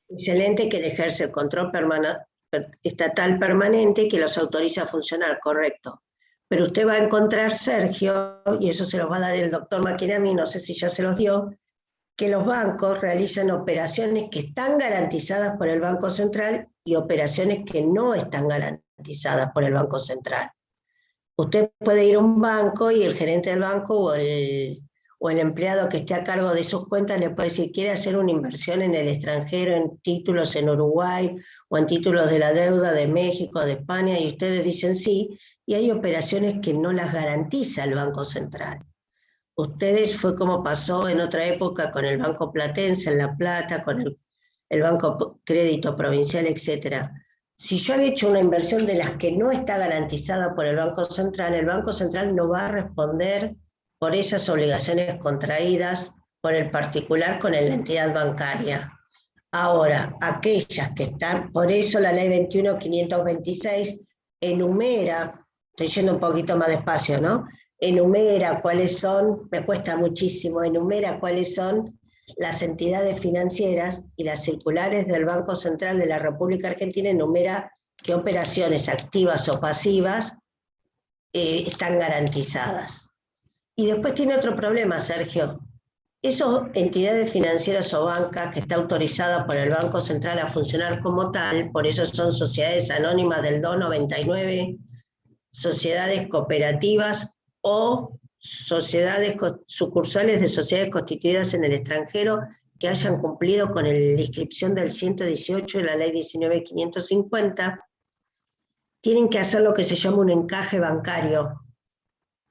Excelente, que ejerce el control estatal permanente que los autoriza a funcionar, correcto. Pero usted va a encontrar, Sergio, y eso se los va a dar el doctor Machinami, no sé si ya se los dio, que los bancos realizan operaciones que están garantizadas por el Banco Central y operaciones que no están garantizadas por el Banco Central. Usted puede ir a un banco y el gerente del banco o el empleado que esté a cargo de sus cuentas le puede decir, quiere hacer una inversión en el extranjero, en títulos en Uruguay o en títulos de la deuda de México, de España, y ustedes dicen sí, y hay operaciones que no las garantiza el Banco Central. Ustedes fue como pasó en otra época con el Banco Platense en La Plata, con el Banco Crédito Provincial, etc. Si yo había hecho una inversión de las que no está garantizada por el Banco Central no va a responder por esas obligaciones contraídas por el particular con la entidad bancaria. Ahora, aquellas que están, por eso la ley 21.526 enumera, estoy yendo un poquito más despacio, ¿no? Enumera cuáles son, me cuesta muchísimo, enumera cuáles son las entidades financieras, y las circulares del Banco Central de la República Argentina enumera qué operaciones activas o pasivas están garantizadas. Y después tiene otro problema, Sergio. Esas entidades financieras o bancas que está autorizada por el Banco Central a funcionar como tal, por eso son sociedades anónimas del 299, sociedades cooperativas o sociedades sucursales de sociedades constituidas en el extranjero que hayan cumplido con la inscripción del 118 de la ley 19.550, tienen que hacer lo que se llama un encaje bancario.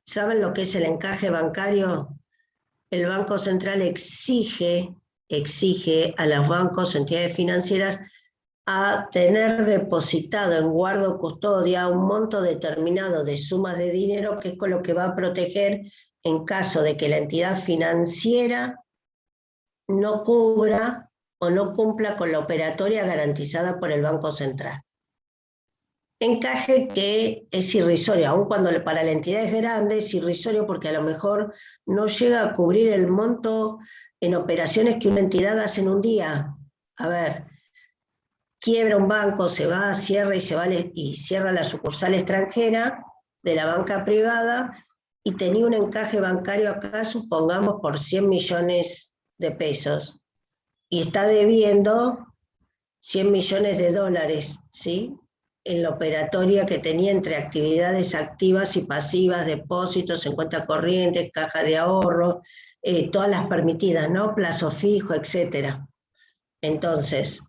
¿Saben lo que es el encaje bancario? El Banco Central exige a los bancos o entidades financieras a tener depositado en guarda o custodia un monto determinado de sumas de dinero, que es con lo que va a proteger en caso de que la entidad financiera no cubra o no cumpla con la operatoria garantizada por el Banco Central. Encaje que es irrisorio, aun cuando para la entidad es grande, es irrisorio porque a lo mejor no llega a cubrir el monto en operaciones que una entidad hace en un día. A ver, quiebra un banco, se va, cierra y cierra la sucursal extranjera de la banca privada y tenía un encaje bancario acá, supongamos, por 100 millones de pesos y está debiendo 100 millones de dólares, ¿sí? En la operatoria que tenía entre actividades activas y pasivas, depósitos en cuenta corriente, caja de ahorro, todas las permitidas, ¿no? Plazo fijo, etcétera. Entonces,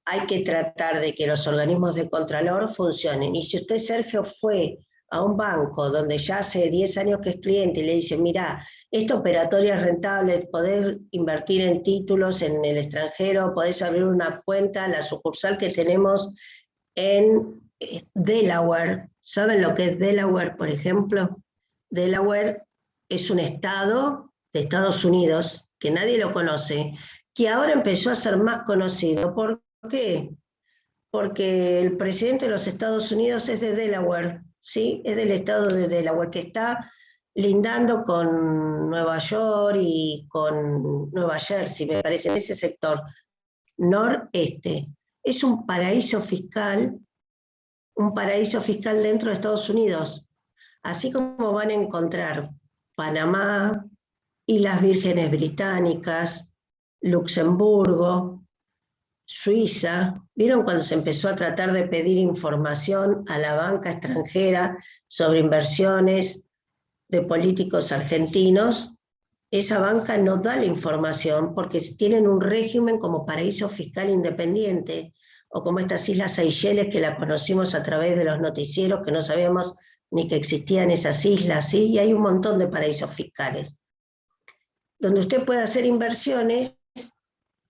hay que tratar de que los organismos de Contralor funcionen. Y si usted, Sergio, fue a un banco donde ya hace 10 años que es cliente y le dice, mira, esta operatoria es rentable, podés invertir en títulos en el extranjero, podés abrir una cuenta, la sucursal que tenemos en Delaware. ¿Saben lo que es Delaware, por ejemplo? Delaware es un estado de Estados Unidos que nadie lo conoce, que ahora empezó a ser más conocido. ¿Por qué? Porque el presidente de los Estados Unidos es de Delaware, ¿sí? Es del estado de Delaware, que está lindando con Nueva York y con Nueva Jersey, me parece, en ese sector noreste. Es un paraíso fiscal dentro de Estados Unidos, así como van a encontrar Panamá, Islas Vírgenes Británicas, Luxemburgo, Suiza. ¿Vieron cuando se empezó a tratar de pedir información a la banca extranjera sobre inversiones de políticos argentinos? Esa banca no da la información porque tienen un régimen como paraíso fiscal independiente, o como estas Islas Seychelles que la conocimos a través de los noticieros, que no sabíamos ni que existían esas islas, ¿sí? Y hay un montón de paraísos fiscales, donde usted puede hacer inversiones,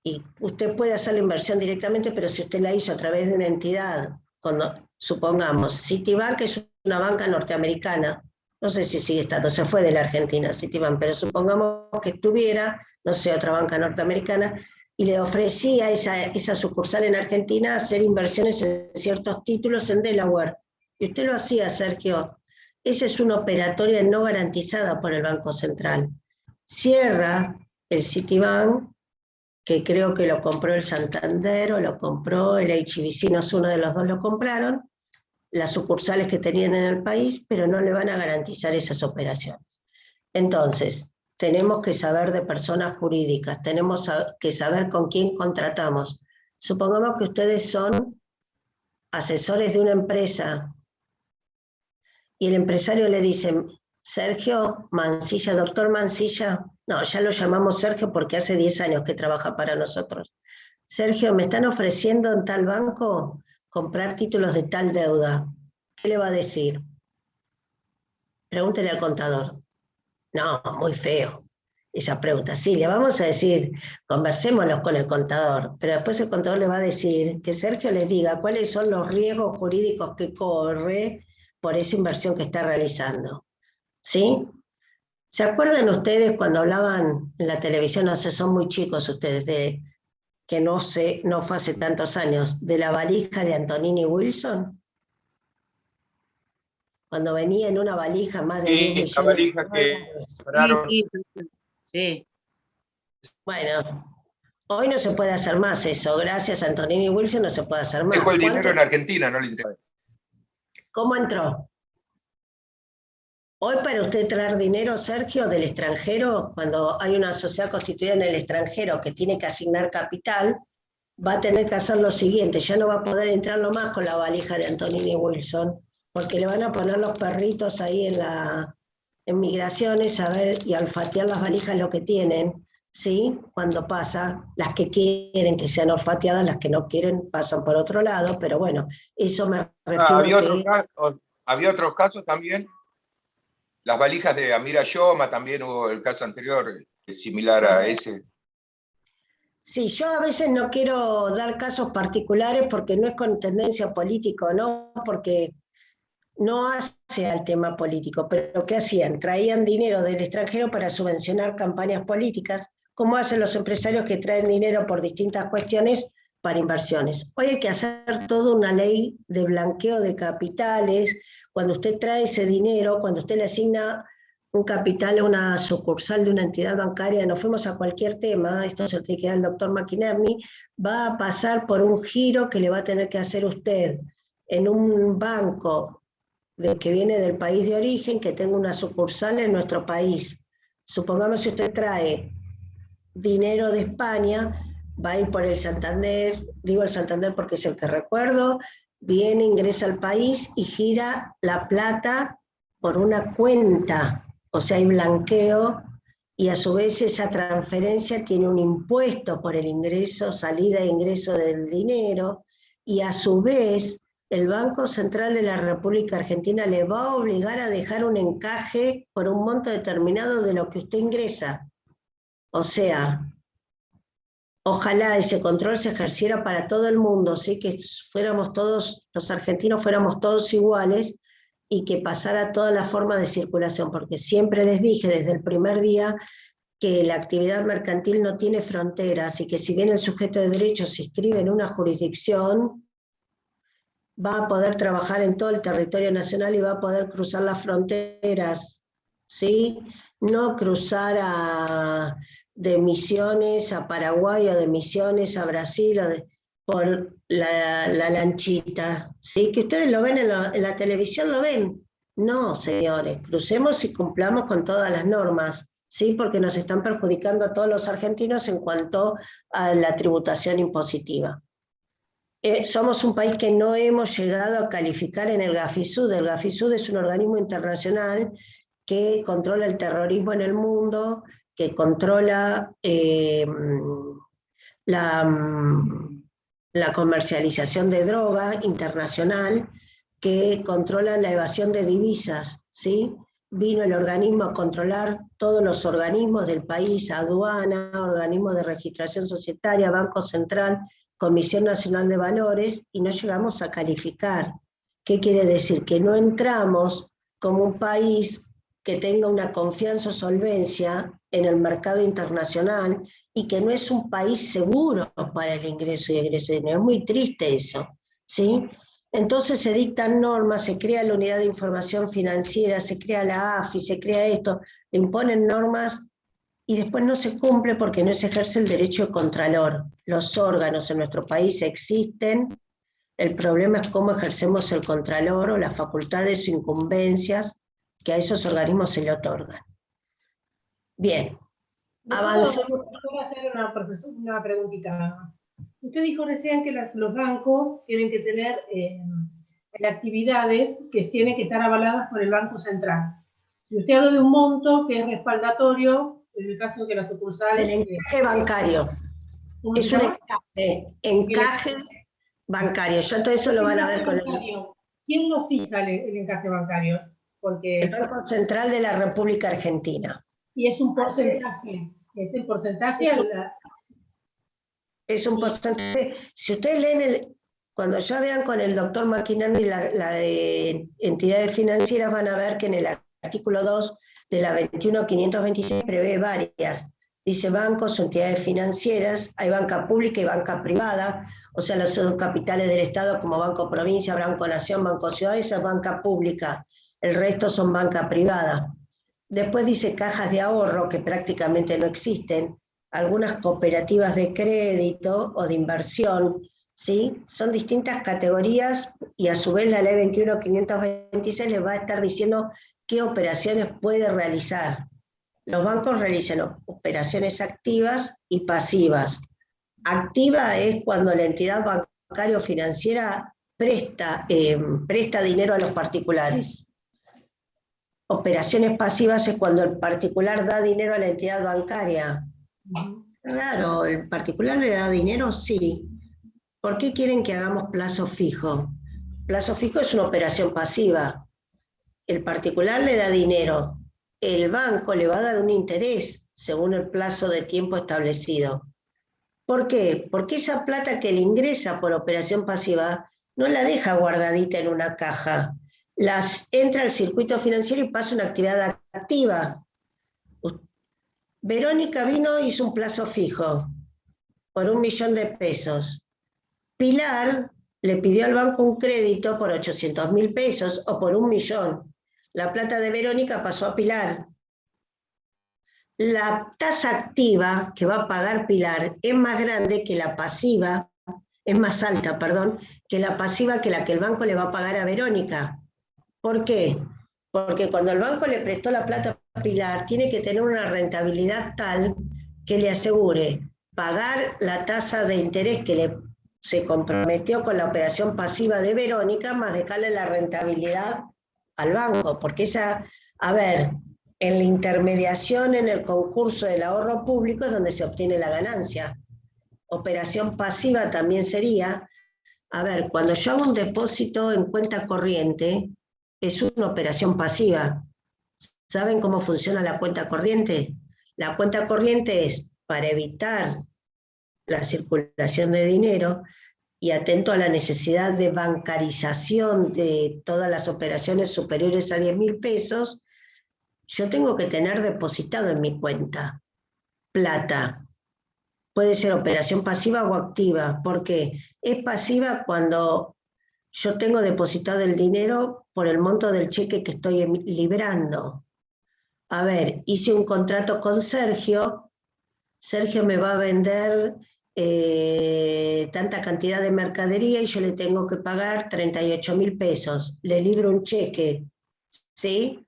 y usted puede hacer la inversión directamente, pero si usted la hizo a través de una entidad, cuando, supongamos, Citibank es una banca norteamericana, no sé si sigue estando, se fue de la Argentina Citibank, pero supongamos que estuviera, no sé, otra banca norteamericana, y le ofrecía esa sucursal en Argentina hacer inversiones en ciertos títulos en Delaware. Y usted lo hacía, Sergio. Esa es una operatoria no garantizada por el Banco Central. Cierra el Citibank, que creo que lo compró el Santander o lo compró el HSBC, no sé, uno de los dos lo compraron, las sucursales que tenían en el país, pero no le van a garantizar esas operaciones. Entonces, tenemos que saber de personas jurídicas, tenemos que saber con quién contratamos. Supongamos que ustedes son asesores de una empresa y el empresario le dice, Sergio Mancilla, doctor Mancilla, no, ya lo llamamos Sergio porque hace 10 años que trabaja para nosotros. Sergio, me están ofreciendo en tal banco comprar títulos de tal deuda. ¿Qué le va a decir? Pregúntele al contador. No, muy feo esa pregunta. Sí, le vamos a decir, conversémoslo con el contador, pero después el contador le va a decir que Sergio les diga cuáles son los riesgos jurídicos que corre por esa inversión que está realizando. ¿Sí? ¿Se acuerdan ustedes cuando hablaban en la televisión, no sé, son muy chicos ustedes, de que no fue hace tantos años, de la valija de Antonini Wilson? Cuando venía en una valija más de 10 millones la valija de que dólares. Sí. Bueno, hoy no se puede hacer más eso. Gracias a Antonini Wilson no se puede hacer más. dejó el dinero en Argentina, no le interesa. ¿Cómo entró? Hoy para usted traer dinero, Sergio, del extranjero, cuando hay una sociedad constituida en el extranjero que tiene que asignar capital, va a tener que hacer lo siguiente, ya no va a poder entrarlo más con la valija de Antonini Wilson, porque le van a poner los perritos ahí en migraciones a ver y a olfatear las valijas lo que tienen, ¿sí? Cuando pasa, las que quieren que sean olfateadas, las que no quieren pasan por otro lado, pero bueno, eso me refiero había otros casos también. Las valijas de Amira Yoma, también hubo el caso anterior, similar a ese. Sí, yo a veces no quiero dar casos particulares porque no es con tendencia política, ¿no? Porque no hace al tema político, pero ¿qué hacían? Traían dinero del extranjero para subvencionar campañas políticas, como hacen los empresarios que traen dinero por distintas cuestiones para inversiones. Hoy hay que hacer toda una ley de blanqueo de capitales. Cuando usted trae ese dinero, cuando usted le asigna un capital a una sucursal de una entidad bancaria, nos fuimos a cualquier tema, esto se lo tiene que dar el doctor McInerney, va a pasar por un giro que le va a tener que hacer usted en un banco que viene del país de origen, que tenga una sucursal en nuestro país. Supongamos si usted trae dinero de España, va a ir por el Santander, digo el Santander porque es el que recuerdo, viene, ingresa al país y gira la plata por una cuenta, o sea, hay blanqueo, y a su vez esa transferencia tiene un impuesto por el ingreso, salida e ingreso del dinero, y a su vez el Banco Central de la República Argentina le va a obligar a dejar un encaje por un monto determinado de lo que usted ingresa. O sea, ojalá ese control se ejerciera para todo el mundo, ¿sí? Que fuéramos todos, los argentinos fuéramos todos iguales y que pasara toda la forma de circulación, porque siempre les dije desde el primer día que la actividad mercantil no tiene fronteras y que si bien el sujeto de derecho se inscribe en una jurisdicción, va a poder trabajar en todo el territorio nacional y va a poder cruzar las fronteras, ¿sí? No cruzar de Misiones a Paraguay o de Misiones a Brasil por la lanchita, ¿sí? Que ustedes lo ven en la televisión, lo ven. No, señores, crucemos y cumplamos con todas las normas, ¿sí? Porque nos están perjudicando a todos los argentinos en cuanto a la tributación impositiva. Somos un país que no hemos llegado a calificar en el GAFISUD. El GAFISUD es un organismo internacional que controla el terrorismo en el mundo, que controla la comercialización de droga internacional, que controla la evasión de divisas, ¿sí? Vino el organismo a controlar todos los organismos del país, aduana, organismos de registración societaria, Banco Central, Comisión Nacional de Valores, y no llegamos a calificar. ¿Qué quiere decir? Que no entramos como un país que tenga una confianza o solvencia en el mercado internacional y que no es un país seguro para el ingreso y egreso de dinero. Es muy triste eso, ¿sí? Entonces se dictan normas, se crea la unidad de información financiera, se crea la AFI, se crea esto, le imponen normas y después no se cumple porque no se ejerce el derecho de contralor. Los órganos en nuestro país existen, el problema es cómo ejercemos el contralor o las facultades o incumbencias que a esos organismos se le otorgan. Bien, avancemos. Voy a hacer una preguntita. Usted dijo recién que los bancos tienen que tener actividades que tienen que estar avaladas por el Banco Central. Y usted habló de un monto que es respaldatorio en el caso de que la sucursal... El encaje bancario. Es un encaje bancario. Ya todo eso lo van a ver con el... ¿Quién lo fija el encaje bancario? Porque... El Banco Central de la República Argentina. Y es un porcentaje. Es el porcentaje... Es un porcentaje. Si ustedes leen cuando ya vean con el doctor Maquinani la entidades financieras, van a ver que en el artículo 2 de la 21.526 prevé varias. Dice bancos o entidades financieras, hay banca pública y banca privada, o sea, los capitales del Estado como Banco Provincia, Banco Nación, Banco Ciudad, esa es banca pública, el resto son banca privada. Después dice cajas de ahorro, que prácticamente no existen, algunas cooperativas de crédito o de inversión, ¿sí? Son distintas categorías y a su vez la ley 21.526 les va a estar diciendo qué operaciones puede realizar. Los bancos realizan operaciones activas y pasivas. Activa es cuando la entidad bancaria o financiera presta dinero a los particulares. Operaciones pasivas es cuando el particular da dinero a la entidad bancaria. Claro, ¿el particular le da dinero? Sí. ¿Por qué quieren que hagamos plazo fijo? Plazo fijo es una operación pasiva. El particular le da dinero. El banco le va a dar un interés según el plazo de tiempo establecido. ¿Por qué? Porque esa plata que le ingresa por operación pasiva no la deja guardadita en una caja. Entra al circuito financiero y pasa una actividad activa. Verónica vino y hizo un plazo fijo por 1 millón de pesos. Pilar le pidió al banco un crédito por 800.000 pesos o por 1 millón. La plata de Verónica pasó a Pilar. La tasa activa que va a pagar Pilar es más grande que la pasiva, es más alta, perdón, que la pasiva que la que el banco le va a pagar a Verónica. ¿Por qué? Porque cuando el banco le prestó la plata a Pilar, tiene que tener una rentabilidad tal que le asegure pagar la tasa de interés que se comprometió con la operación pasiva de Verónica, más dejarle la rentabilidad al banco, porque a ver, en la intermediación en el concurso del ahorro público es donde se obtiene la ganancia. Operación pasiva también sería, a ver, cuando yo hago un depósito en cuenta corriente, es una operación pasiva. ¿Saben cómo funciona la cuenta corriente? La cuenta corriente es para evitar la circulación de dinero y atento a la necesidad de bancarización de todas las operaciones superiores a 10.000 pesos, yo tengo que tener depositado en mi cuenta plata. Puede ser operación pasiva o activa, porque es pasiva cuando yo tengo depositado el dinero por el monto del cheque que estoy librando. A ver, hice un contrato con Sergio, Sergio me va a vender tanta cantidad de mercadería y yo le tengo que pagar 38.000 pesos. Le libro un cheque, ¿sí?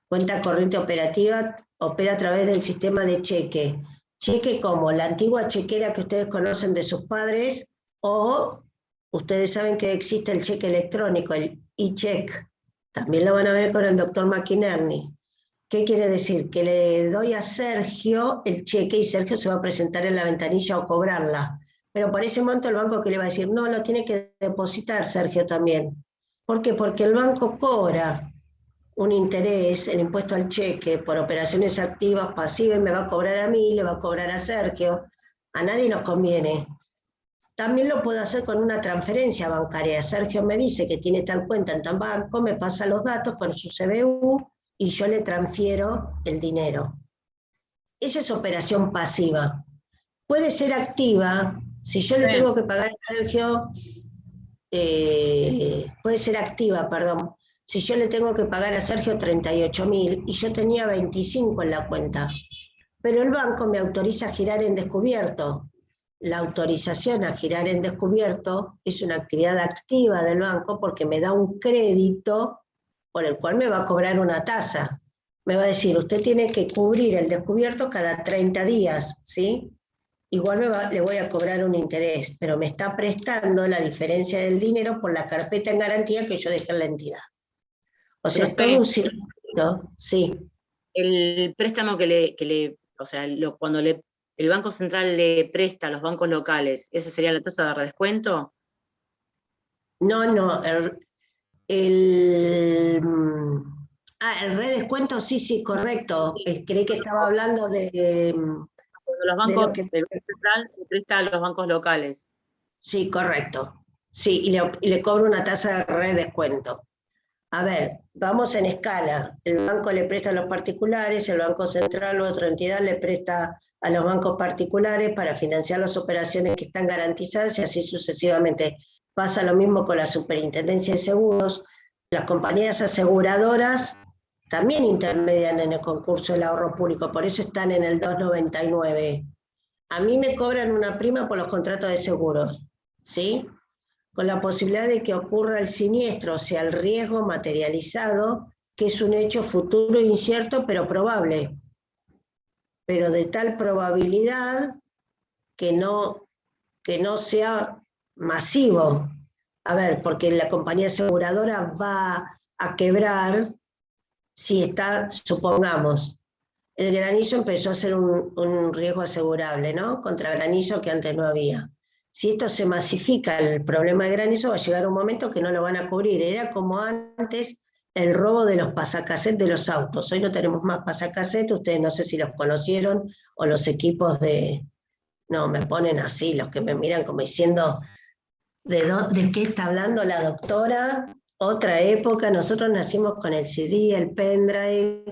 Cuenta corriente operativa opera a través del sistema de cheque. Cheque como la antigua chequera que ustedes conocen de sus padres, o ustedes saben que existe el cheque electrónico, el e-check. También lo van a ver con el doctor McInerney. ¿Qué quiere decir? Que le doy a Sergio el cheque y Sergio se va a presentar en la ventanilla o cobrarla. Pero por ese monto el banco que le va a decir, no, lo tiene que depositar Sergio también. ¿Por qué? Porque el banco cobra un interés, el impuesto al cheque, por operaciones activas, pasivas, y me va a cobrar a mí, le va a cobrar a Sergio. A nadie nos conviene. También lo puedo hacer con una transferencia bancaria. Sergio me dice que tiene tal cuenta en tal banco, me pasa los datos con su CBU, y yo le transfiero el dinero. Esa es operación pasiva. Puede ser activa, si yo le tengo que pagar a Sergio, puede ser activa, perdón, si yo le tengo que pagar a Sergio 38.000 y yo tenía 25 en la cuenta, pero el banco me autoriza a girar en descubierto. La autorización a girar en descubierto es una actividad activa del banco porque me da un crédito por el cual me va a cobrar una tasa. Me va a decir, usted tiene que cubrir el descubierto cada 30 días, ¿sí? Igual le voy a cobrar un interés, pero me está prestando la diferencia del dinero por la carpeta en garantía que yo dejé en la entidad. O sea, es todo un circuito, sí. El préstamo o sea, cuando el Banco Central le presta a los bancos locales, ¿esa sería la tasa de redescuento? No, el redescuento, sí, correcto. Creí que estaba hablando de Los bancos, el Banco Central le presta a los bancos locales. Sí, correcto. Sí, y le cobro una tasa de redescuento. A ver, vamos en escala. El banco le presta a los particulares, el Banco Central u otra entidad le presta a los bancos particulares para financiar las operaciones que están garantizadas y así sucesivamente. Pasa lo mismo con la Superintendencia de Seguros. Las compañías aseguradoras también intermedian en el concurso del ahorro público, por eso están en el 299. A mí me cobran una prima por los contratos de seguros, ¿sí? Con la posibilidad de que ocurra el siniestro, o sea, el riesgo materializado, que es un hecho futuro incierto, pero probable. Pero de tal probabilidad que no sea masivo. A ver, porque la compañía aseguradora va a quebrar si está, supongamos, el granizo empezó a ser un riesgo asegurable, ¿no? Contra granizo que antes no había. Si esto se masifica, el problema de granizo, va a llegar un momento que no lo van a cubrir. Era como antes el robo de los pasacassette de los autos. Hoy no tenemos más pasacassette, ustedes no sé si los conocieron, o los equipos de... No, me ponen así, los que me miran como diciendo, ¿de qué está hablando la doctora? Otra época, nosotros nacimos con el CD, el pendrive,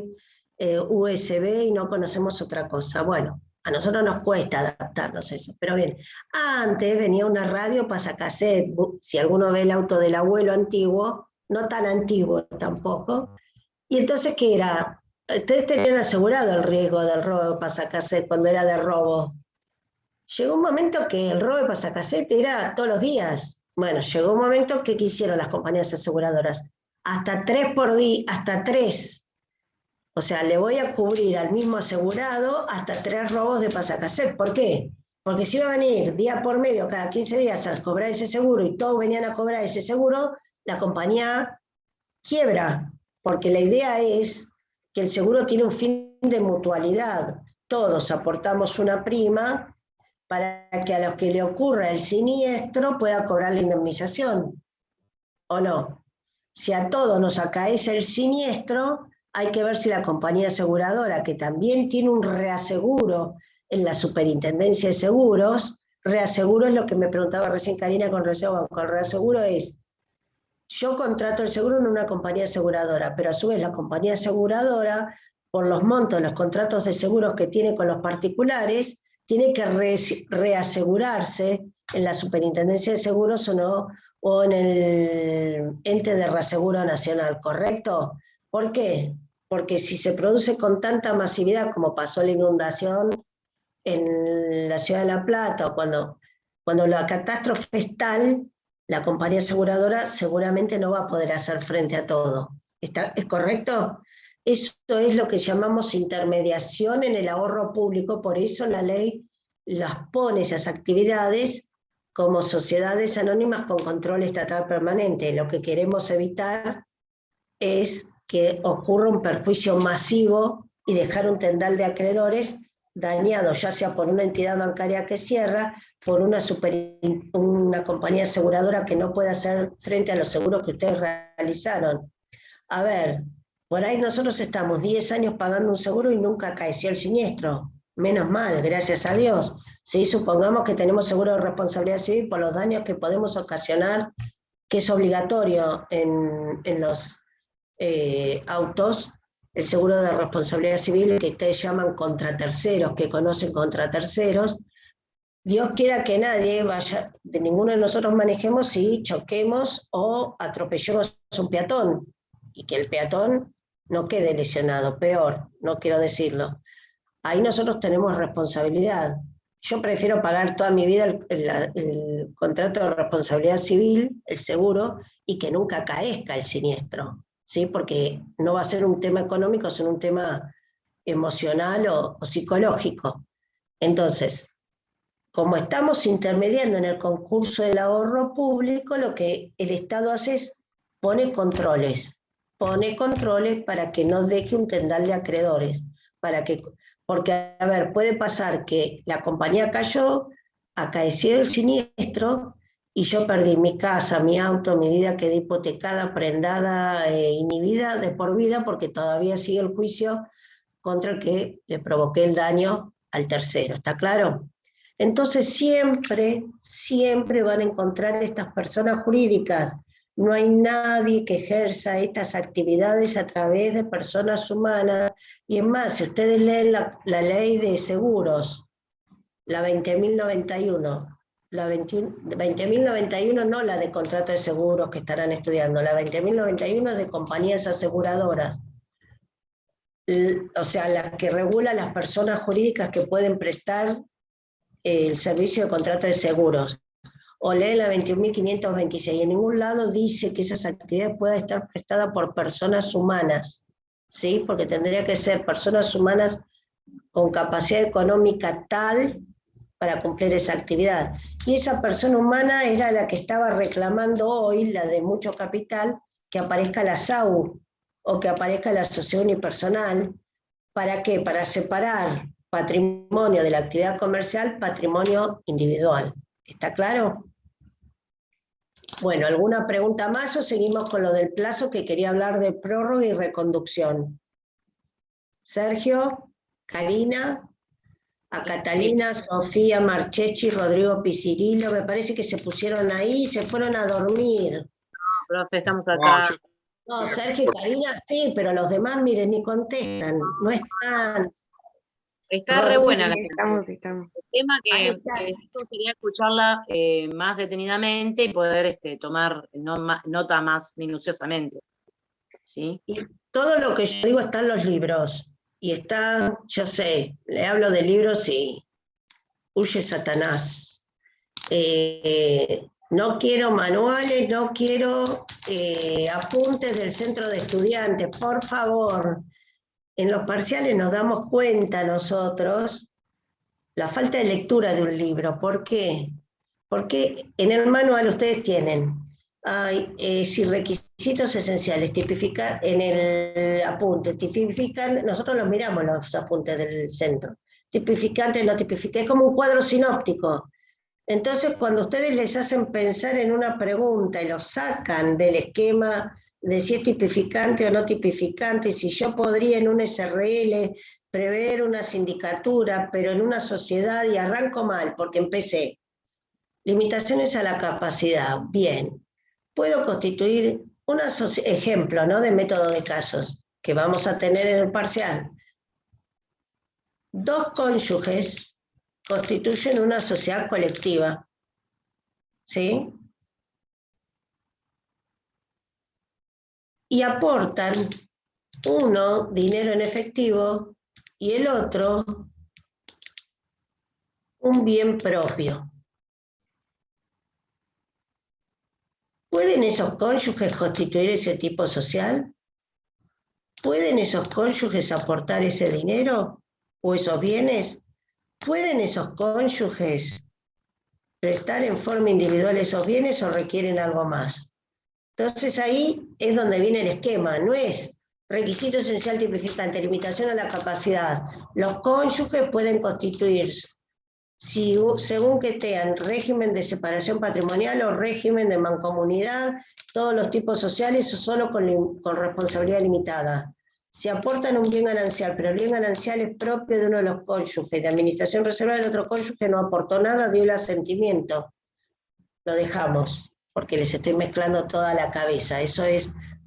USB y no conocemos otra cosa. Bueno, a nosotros nos cuesta adaptarnos a eso, pero bien, antes venía una radio pasacassette, si alguno ve el auto del abuelo antiguo, no tan antiguo tampoco, y entonces, ¿qué era? Ustedes tenían asegurado el riesgo del robo de pasacassette cuando era de robo. Llegó un momento que el robo de pasacassette era todos los días. Bueno, llegó un momento que quisieron las compañías aseguradoras, hasta 3 por día, hasta 3. O sea, le voy a cubrir al mismo asegurado hasta 3 robos de pasacassette. ¿Por qué? Porque si iba a venir día por medio, cada 15 días a cobrar ese seguro y todos venían a cobrar ese seguro, la compañía quiebra, porque la idea es que el seguro tiene un fin de mutualidad. Todos aportamos una prima para que a los que le ocurra el siniestro pueda cobrar la indemnización, ¿o no? Si a todos nos acaece el siniestro, hay que ver si la compañía aseguradora, que también tiene un reaseguro en la Superintendencia de Seguros, reaseguro es lo que me preguntaba recién Karina con Reserva, con reaseguro es, yo contrato el seguro en una compañía aseguradora, pero a su vez la compañía aseguradora, por los montos, los contratos de seguros que tiene con los particulares, tiene que reasegurarse en la Superintendencia de Seguros o en el ente de reaseguro nacional, ¿correcto? ¿Por qué? Porque si se produce con tanta masividad como pasó la inundación en la ciudad de La Plata, o cuando la catástrofe es tal, la compañía aseguradora seguramente no va a poder hacer frente a todo. ¿Es correcto? Eso es lo que llamamos intermediación en el ahorro público, por eso la ley las pone esas actividades como sociedades anónimas con control estatal permanente. Lo que queremos evitar es que ocurra un perjuicio masivo y dejar un tendal de acreedores dañados, ya sea por una entidad bancaria que cierra, por una compañía aseguradora que no puede hacer frente a los seguros que ustedes realizaron. A ver, por ahí nosotros estamos 10 años pagando un seguro y nunca acaeció el siniestro. Menos mal, gracias a Dios. ¿Sí? Supongamos que tenemos seguro de responsabilidad civil por los daños que podemos ocasionar, que es obligatorio en los autos, el seguro de responsabilidad civil que ustedes llaman contra terceros, que conocen contra terceros. Dios quiera que nadie vaya, de ninguno de nosotros manejemos si choquemos o atropellemos a un peatón, y que el peatón no quede lesionado, peor, no quiero decirlo. Ahí nosotros tenemos responsabilidad. Yo prefiero pagar toda mi vida el contrato de responsabilidad civil, el seguro, y que nunca caezca el siniestro, ¿sí? Porque no va a ser un tema económico, sino un tema emocional o psicológico. Entonces, como estamos intermediando en el concurso del ahorro público, lo que el Estado hace es pone controles para que no deje un tendal de acreedores, porque, a ver, puede pasar que la compañía cayó, acaeció el siniestro, y yo perdí mi casa, mi auto, mi vida quedé hipotecada, prendada, inhibida de por vida, porque todavía sigue el juicio contra el que le provoqué el daño al tercero, ¿está claro? Entonces siempre van a encontrar estas personas jurídicas. No hay nadie que ejerza estas actividades a través de personas humanas. Y es más, si ustedes leen la ley de seguros, la 20.091, la 20.091 no la de contrato de seguros que estarán estudiando, la 20.091 es de compañías aseguradoras. O sea, la que regula las personas jurídicas que pueden prestar el servicio de contrato de seguros. O lee la 21.526, en ningún lado dice que esas actividades puedan estar prestadas por personas humanas, ¿sí? Porque tendría que ser personas humanas con capacidad económica tal para cumplir esa actividad. Y esa persona humana era la que estaba reclamando hoy, la de mucho capital, que aparezca la SAU o que aparezca la sociedad unipersonal. ¿Para qué? Para separar patrimonio de la actividad comercial, patrimonio individual. ¿Está claro? Bueno, ¿alguna pregunta más o seguimos con lo del plazo, que quería hablar de prórroga y reconducción? Sergio, Karina, a Catalina, sí. Sofía, Marchechi, Rodrigo Pisirilo, me parece que se pusieron ahí y se fueron a dormir. No, profe, estamos acá. No, Sergio y Karina sí, pero los demás, miren, ni contestan, no están. Está re buena la Estamos. El tema que quería escucharla más detenidamente y poder tomar nota más minuciosamente. ¿Sí? Y todo lo que yo digo está en los libros. Y está, yo sé, le hablo de libros y huye Satanás. No quiero manuales, no quiero apuntes del centro de estudiantes, por favor. En los parciales nos damos cuenta nosotros la falta de lectura de un libro. ¿Por qué? Porque en el manual ustedes tienen, si requisitos esenciales, tipificar en el apunte, tipifican, nosotros los miramos los apuntes del centro, tipificante, no tipificante, es como un cuadro sinóptico. Entonces, cuando ustedes les hacen pensar en una pregunta y lo sacan del esquema de si es tipificante o no tipificante, si yo podría en un SRL prever una sindicatura, pero en una sociedad, y arranco mal, porque empecé. Limitaciones a la capacidad, bien. Puedo constituir un ejemplo, ¿no?, de método de casos que vamos a tener en el parcial. 2 cónyuges constituyen una sociedad colectiva, ¿sí? Y aportan uno dinero en efectivo y el otro un bien propio. ¿Pueden esos cónyuges constituir ese tipo social? ¿Pueden esos cónyuges aportar ese dinero o esos bienes? ¿Pueden esos cónyuges prestar en forma individual esos bienes o requieren algo más? Entonces ahí es donde viene el esquema, no es requisito esencial tipificante, limitación a la capacidad. Los cónyuges pueden constituirse, según que tengan régimen de separación patrimonial o régimen de mancomunidad, todos los tipos sociales o solo con responsabilidad limitada. Si aportan un bien ganancial, pero el bien ganancial es propio de uno de los cónyuges, de administración reservada, el otro cónyuge no aportó nada, dio el asentimiento. Lo dejamos, porque les estoy mezclando toda la cabeza.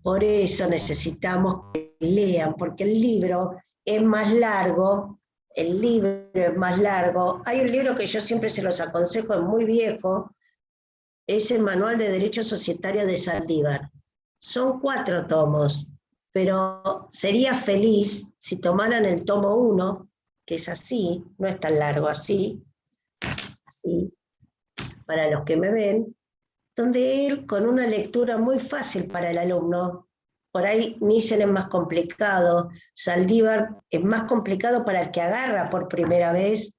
Por eso necesitamos que lean, porque el libro es más largo. El libro es más largo. Hay un libro que yo siempre se los aconsejo, es muy viejo, es el Manual de Derecho Societario de Saldívar. Son 4 tomos, pero sería feliz si tomaran el tomo 1, que es así, no es tan largo, así, para los que me ven, donde él, con una lectura muy fácil para el alumno, por ahí Nissen es más complicado, Saldívar es más complicado para el que agarra por primera vez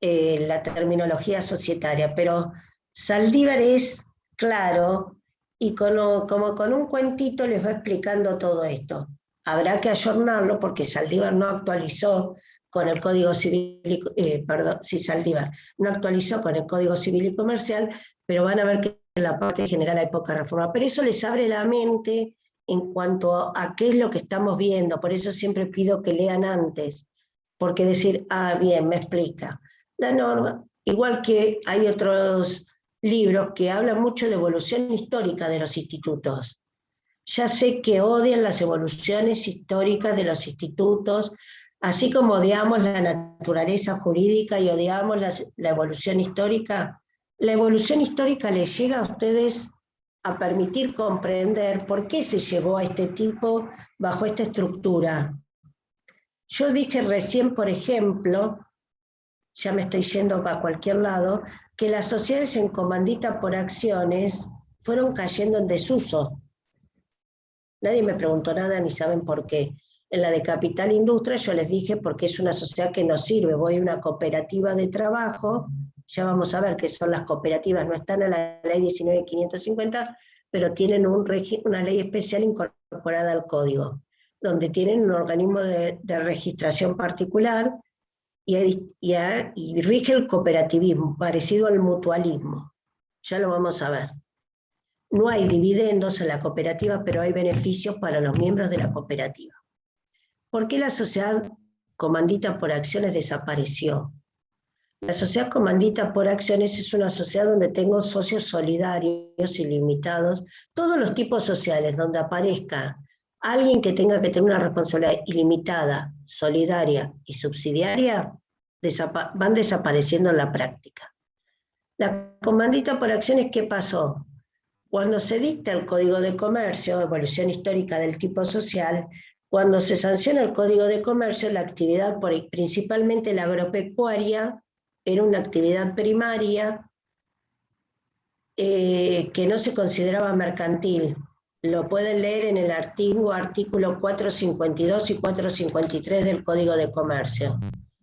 la terminología societaria, pero Saldívar es claro y como con un cuentito les va explicando todo esto. Habrá que ayornarlo porque Saldívar no actualizó con el Código Civil, Saldívar no actualizó con el Código Civil y Comercial, pero van a ver que en la parte general hay poca reforma. Pero eso les abre la mente en cuanto a qué es lo que estamos viendo. Por eso siempre pido que lean antes, porque decir, bien, me explica. La norma, igual que hay otros libros que hablan mucho de evolución histórica de los institutos. Ya sé que odian las evoluciones históricas de los institutos, así como odiamos la naturaleza jurídica y odiamos la evolución histórica. La evolución histórica les llega a ustedes a permitir comprender por qué se llegó a este tipo bajo esta estructura. Yo dije recién, por ejemplo, ya me estoy yendo para cualquier lado, que las sociedades en comandita por acciones fueron cayendo en desuso. Nadie me preguntó nada ni saben por qué. En la de Capital Industria yo les dije porque es una sociedad que nos sirve. Voy a una cooperativa de trabajo, ya vamos a ver qué son las cooperativas, no están en la ley 19.550, pero tienen una ley especial incorporada al código, donde tienen un organismo de registración particular y rige el cooperativismo, parecido al mutualismo. Ya lo vamos a ver. No hay dividendos en la cooperativa, pero hay beneficios para los miembros de la cooperativa. ¿Por qué la sociedad comandita por acciones desapareció? La sociedad comandita por acciones es una sociedad donde tengo socios solidarios ilimitados, todos los tipos sociales, donde aparezca alguien que tenga que tener una responsabilidad ilimitada, solidaria y subsidiaria, van desapareciendo en la práctica. La comandita por acciones, ¿qué pasó? Cuando se dicta el Código de Comercio, evolución histórica del tipo social, cuando se sanciona el Código de Comercio, la actividad, principalmente la agropecuaria, era una actividad primaria que no se consideraba mercantil. Lo pueden leer en el antiguo artículo 452 y 453 del Código de Comercio.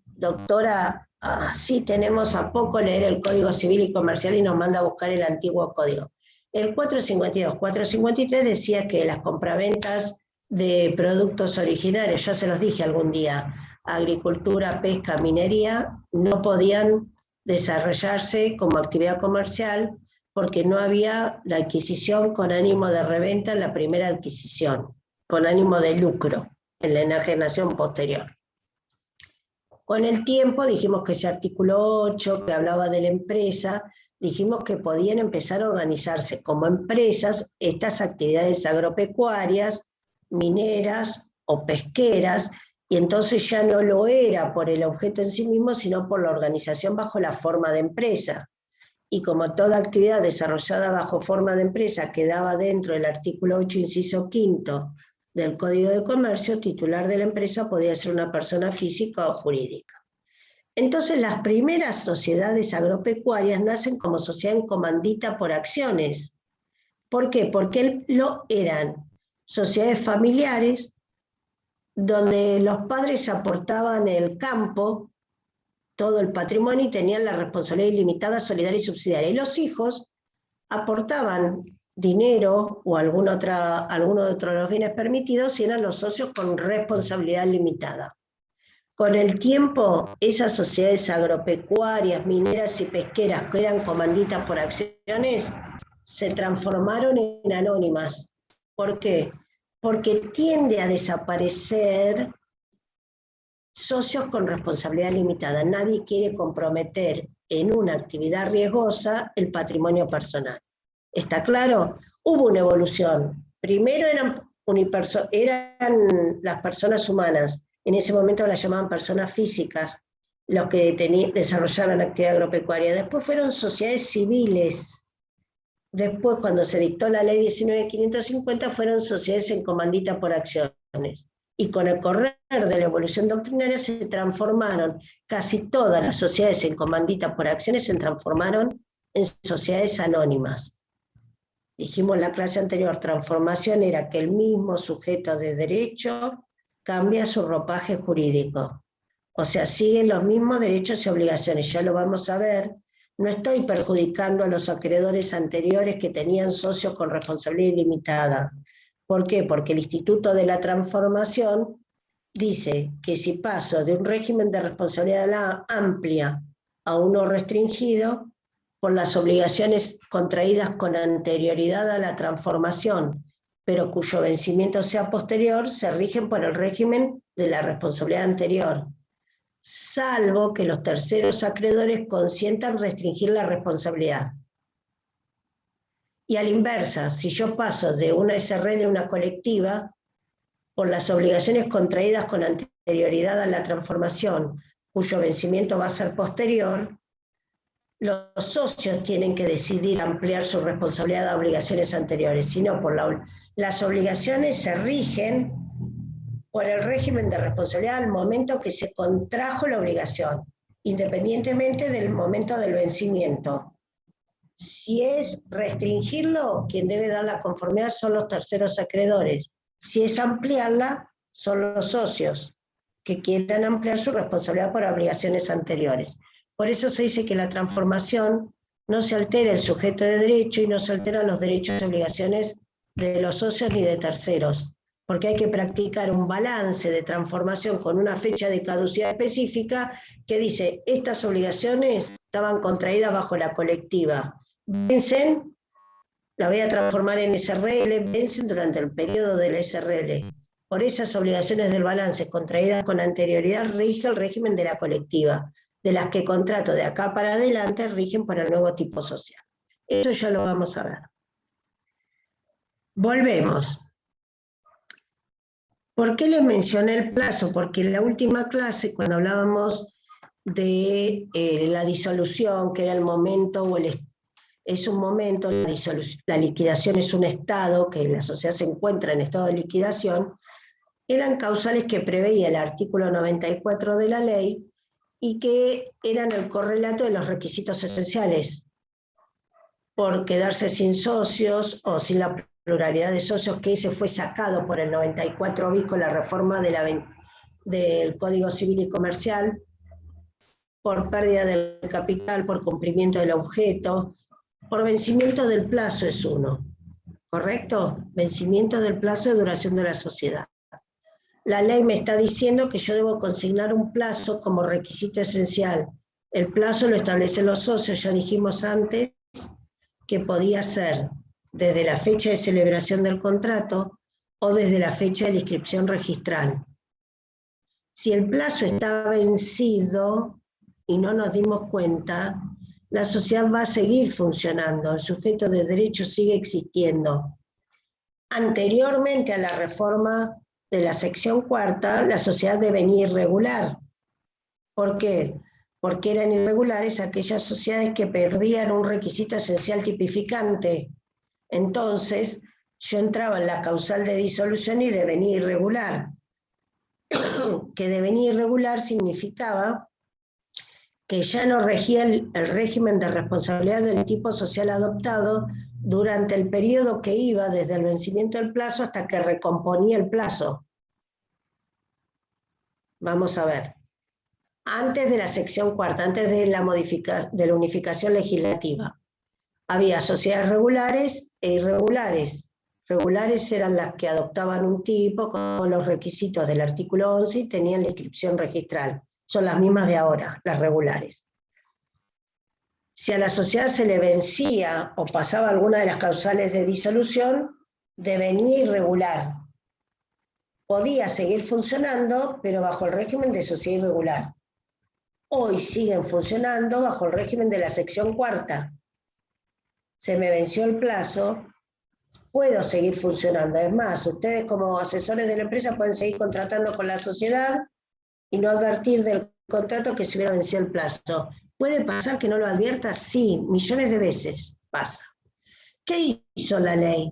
Doctora Así tenemos a poco leer el Código Civil y Comercial y nos manda a buscar el antiguo código. El 452, 453 decía que las compraventas de productos originarios, ya se los dije algún día, agricultura, pesca, minería, no podían desarrollarse como actividad comercial porque no había la adquisición con ánimo de reventa en la primera adquisición, con ánimo de lucro en la enajenación posterior. Con el tiempo dijimos que ese artículo 8, que hablaba de la empresa, dijimos que podían empezar a organizarse como empresas estas actividades agropecuarias, mineras o pesqueras, y entonces ya no lo era por el objeto en sí mismo, sino por la organización bajo la forma de empresa. Y como toda actividad desarrollada bajo forma de empresa quedaba dentro del artículo 8, inciso 5 del Código de Comercio, titular de la empresa podía ser una persona física o jurídica. Entonces las primeras sociedades agropecuarias nacen como sociedad en comandita por acciones. ¿Por qué? Porque eran sociedades familiares donde los padres aportaban el campo, todo el patrimonio, y tenían la responsabilidad ilimitada, solidaria y subsidiaria. Y los hijos aportaban dinero o alguno de otros los bienes permitidos y eran los socios con responsabilidad limitada. Con el tiempo, esas sociedades agropecuarias, mineras y pesqueras que eran comanditas por acciones, se transformaron en anónimas. ¿Por qué? Porque tiende a desaparecer socios con responsabilidad limitada. Nadie quiere comprometer en una actividad riesgosa el patrimonio personal. ¿Está claro? Hubo una evolución. Primero eran las personas humanas, en ese momento las llamaban personas físicas, los que desarrollaban actividad agropecuaria. Después fueron sociedades civiles. Después, cuando se dictó la ley 19.550, fueron sociedades en comandita por acciones. Y con el correr de la evolución doctrinaria se transformaron, casi todas las sociedades en comandita por acciones se transformaron en sociedades anónimas. Dijimos en la clase anterior, transformación era que el mismo sujeto de derecho cambia su ropaje jurídico. O sea, siguen los mismos derechos y obligaciones, ya lo vamos a ver. No estoy perjudicando a los acreedores anteriores que tenían socios con responsabilidad ilimitada. ¿Por qué? Porque el Instituto de la Transformación dice que si paso de un régimen de responsabilidad amplia a uno restringido, por las obligaciones contraídas con anterioridad a la transformación, pero cuyo vencimiento sea posterior, se rigen por el régimen de la responsabilidad anterior, salvo que los terceros acreedores consientan restringir la responsabilidad. Y a la inversa, si yo paso de una SRL a una colectiva, por las obligaciones contraídas con anterioridad a la transformación, cuyo vencimiento va a ser posterior, los socios tienen que decidir ampliar su responsabilidad a obligaciones anteriores, sino por las obligaciones se rigen por el régimen de responsabilidad al momento que se contrajo la obligación, independientemente del momento del vencimiento. Si es restringirlo, quien debe dar la conformidad son los terceros acreedores. Si es ampliarla, son los socios que quieran ampliar su responsabilidad por obligaciones anteriores. Por eso se dice que la transformación no se altera el sujeto de derecho y no se alteran los derechos y obligaciones de los socios ni de terceros, porque hay que practicar un balance de transformación con una fecha de caducidad específica que dice, estas obligaciones estaban contraídas bajo la colectiva. Vencen, la voy a transformar en SRL, vencen durante el periodo de la SRL. Por esas obligaciones del balance contraídas con anterioridad rige el régimen de la colectiva, de las que contrato de acá para adelante rigen por el nuevo tipo social. Eso ya lo vamos a ver. Volvemos. ¿Por qué les mencioné el plazo? Porque en la última clase, cuando hablábamos de la disolución, que era el momento, es un momento, la liquidación es un estado, que la sociedad se encuentra en estado de liquidación, eran causales que preveía el artículo 94 de la ley y que eran el correlato de los requisitos esenciales, por quedarse sin socios o sin la pluralidad de socios, que ese fue sacado por el 94 bis con la reforma del Código Civil y Comercial, por pérdida del capital, por cumplimiento del objeto, por vencimiento del plazo es uno, ¿correcto? Vencimiento del plazo de duración de la sociedad. La ley me está diciendo que yo debo consignar un plazo como requisito esencial. El plazo lo establecen los socios, ya dijimos antes que podía ser desde la fecha de celebración del contrato o desde la fecha de la inscripción registral. Si el plazo está vencido y no nos dimos cuenta, la sociedad va a seguir funcionando, el sujeto de derecho sigue existiendo. Anteriormente a la reforma de la sección cuarta, la sociedad devenía irregular. ¿Por qué? Porque eran irregulares aquellas sociedades que perdían un requisito esencial tipificante. Entonces, yo entraba en la causal de disolución y devenía irregular. Que devenía irregular significaba que ya no regía el régimen de responsabilidad del tipo social adoptado durante el periodo que iba desde el vencimiento del plazo hasta que recomponía el plazo. Vamos a ver. Antes de la sección cuarta, antes de la unificación legislativa, había sociedades regulares e irregulares. Regulares eran las que adoptaban un tipo con los requisitos del artículo 11 y tenían la inscripción registral. Son las mismas de ahora, las regulares. Si a la sociedad se le vencía o pasaba alguna de las causales de disolución, devenía irregular. Podía seguir funcionando, pero bajo el régimen de sociedad irregular. Hoy siguen funcionando bajo el régimen de la sección cuarta. Se me venció el plazo, puedo seguir funcionando. Es más, ustedes como asesores de la empresa pueden seguir contratando con la sociedad y no advertir del contrato que se hubiera vencido el plazo. ¿Puede pasar que no lo advierta? Sí, millones de veces pasa. ¿Qué hizo la ley?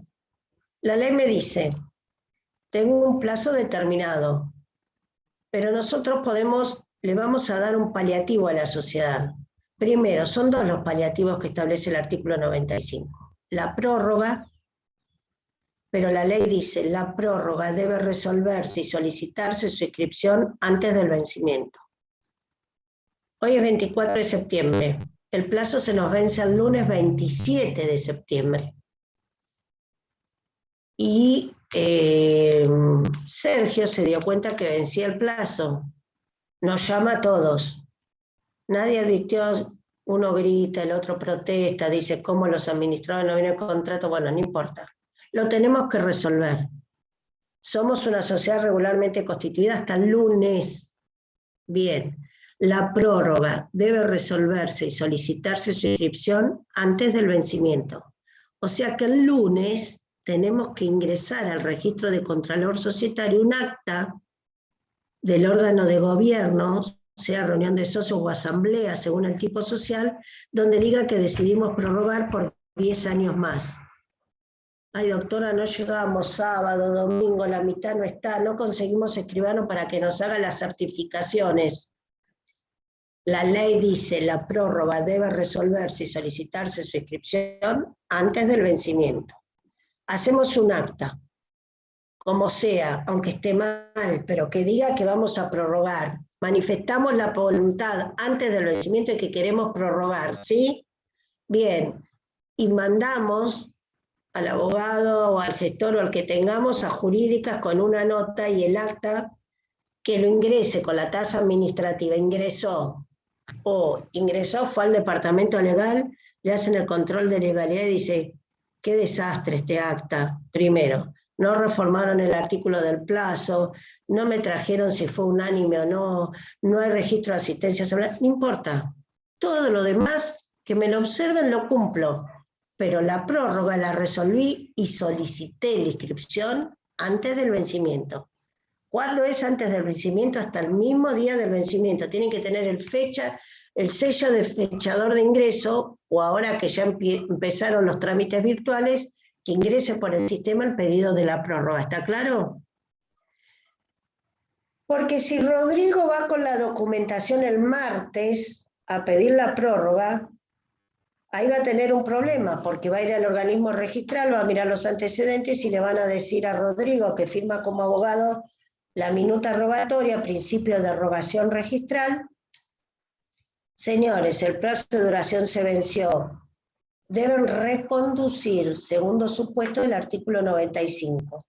La ley me dice, tengo un plazo determinado, pero nosotros le vamos a dar un paliativo a la sociedad. Primero, son dos los paliativos que establece el artículo 95. La prórroga, pero la ley dice, la prórroga debe resolverse y solicitarse su inscripción antes del vencimiento. Hoy es 24 de septiembre. El plazo se nos vence el lunes 27 de septiembre. Y Sergio se dio cuenta que vencía el plazo. Nos llama a todos. Nadie advirtió, uno grita, el otro protesta, dice cómo los administradores no vienen el contrato. Bueno, no importa. Lo tenemos que resolver. Somos una sociedad regularmente constituida hasta el lunes. Bien. La prórroga debe resolverse y solicitarse su inscripción antes del vencimiento. O sea que el lunes tenemos que ingresar al registro de Contralor Societario un acta del órgano de gobierno, sea reunión de socios o asamblea, según el tipo social, donde diga que decidimos prorrogar por 10 años más. Ay, doctora, no llegamos sábado, domingo, la mitad no está, no conseguimos escribano para que nos haga las certificaciones. La ley dice la prórroga debe resolverse y solicitarse su inscripción antes del vencimiento. Hacemos un acta, como sea, aunque esté mal, pero que diga que vamos a prorrogar. Manifestamos la voluntad antes del vencimiento de que queremos prorrogar, ¿sí? Bien, y mandamos al abogado o al gestor o al que tengamos a jurídicas con una nota y el acta que lo ingrese con la tasa administrativa, ingresó, fue al departamento legal, le hacen el control de legalidad y dice, qué desastre este acta. Primero, no reformaron el artículo del plazo, no me trajeron si fue unánime o no, no hay registro de asistencia celular, no importa. Todo lo demás, que me lo observen, lo cumplo. Pero la prórroga la resolví y solicité la inscripción antes del vencimiento. ¿Cuándo es antes del vencimiento? Hasta el mismo día del vencimiento. Tienen que tener el sello de fechador de ingreso, o ahora que ya empezaron los trámites virtuales, que ingrese por el sistema el pedido de la prórroga. ¿Está claro? Porque si Rodrigo va con la documentación el martes a pedir la prórroga, ahí va a tener un problema, porque va a ir al organismo registral, va a mirar los antecedentes y le van a decir a Rodrigo, que firma como abogado la minuta rogatoria, principio de rogación registral, señores, el plazo de duración se venció, deben reconducir, segundo supuesto, el artículo 95.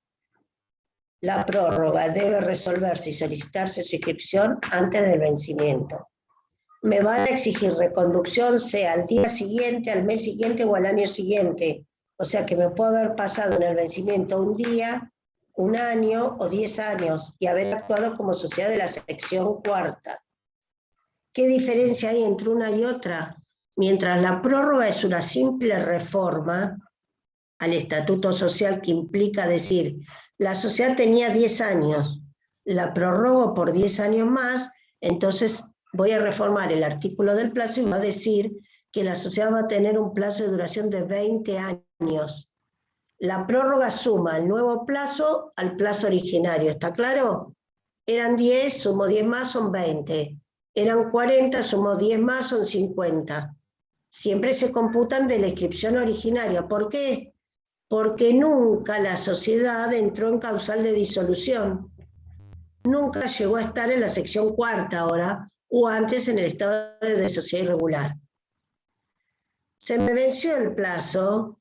La prórroga debe resolverse y solicitarse su inscripción antes del vencimiento. Me van a exigir reconducción, sea al día siguiente, al mes siguiente o al año siguiente. O sea que me puedo haber pasado en el vencimiento un día, un año o 10 años y haber actuado como sociedad de la sección cuarta. ¿Qué diferencia hay entre una y otra? Mientras la prórroga es una simple reforma al estatuto social que implica decir, la sociedad tenía 10 años, la prorrogo por 10 años más, entonces voy a reformar el artículo del plazo y va a decir que la sociedad va a tener un plazo de duración de 20 años. La prórroga suma el nuevo plazo al plazo originario, ¿está claro? Eran 10, sumo 10 más, son 20. Eran 40, sumo 10 más, son 50. Siempre se computan de la inscripción originaria. ¿Por qué? Porque nunca la sociedad entró en causal de disolución. Nunca llegó a estar en la sección cuarta ahora, o antes en el estado de sociedad irregular. Se me venció el plazo,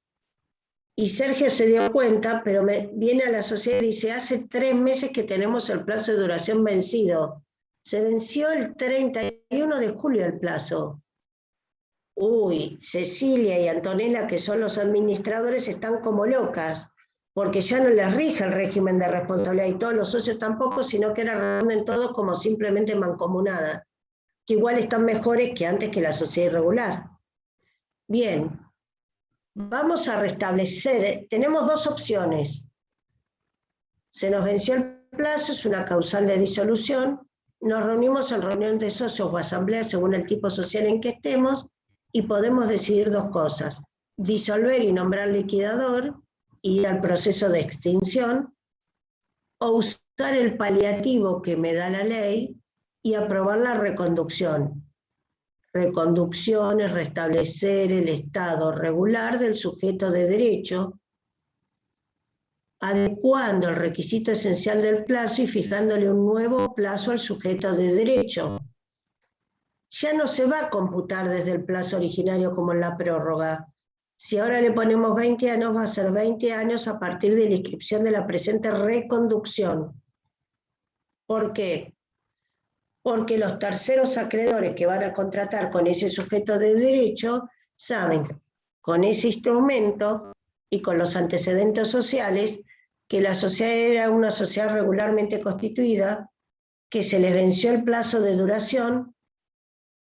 y Sergio se dio cuenta, pero viene a la sociedad y dice, hace 3 meses que tenemos el plazo de duración vencido. Se venció el 31 de julio el plazo. Uy, Cecilia y Antonella, que son los administradores, están como locas, porque ya no les rige el régimen de responsabilidad, y todos los socios tampoco, sino que ahora responden todos como simplemente mancomunadas, que igual están mejores que antes que la sociedad irregular. Bien, vamos a restablecer, tenemos 2 opciones. Se nos venció el plazo, es una causal de disolución, nos reunimos en reunión de socios o asamblea según el tipo social en que estemos, y podemos decidir 2 cosas, disolver y nombrar liquidador, ir al proceso de extinción, o usar el paliativo que me da la ley y aprobar la reconducción. Reconducción es restablecer el estado regular del sujeto de derecho, adecuando el requisito esencial del plazo y fijándole un nuevo plazo al sujeto de derecho. Ya no se va a computar desde el plazo originario como en la prórroga. Si ahora le ponemos 20 años, va a ser 20 años a partir de la inscripción de la presente reconducción. ¿Por qué? Porque los terceros acreedores que van a contratar con ese sujeto de derecho saben, con ese instrumento y con los antecedentes sociales, que la sociedad era una sociedad regularmente constituida, que se les venció el plazo de duración,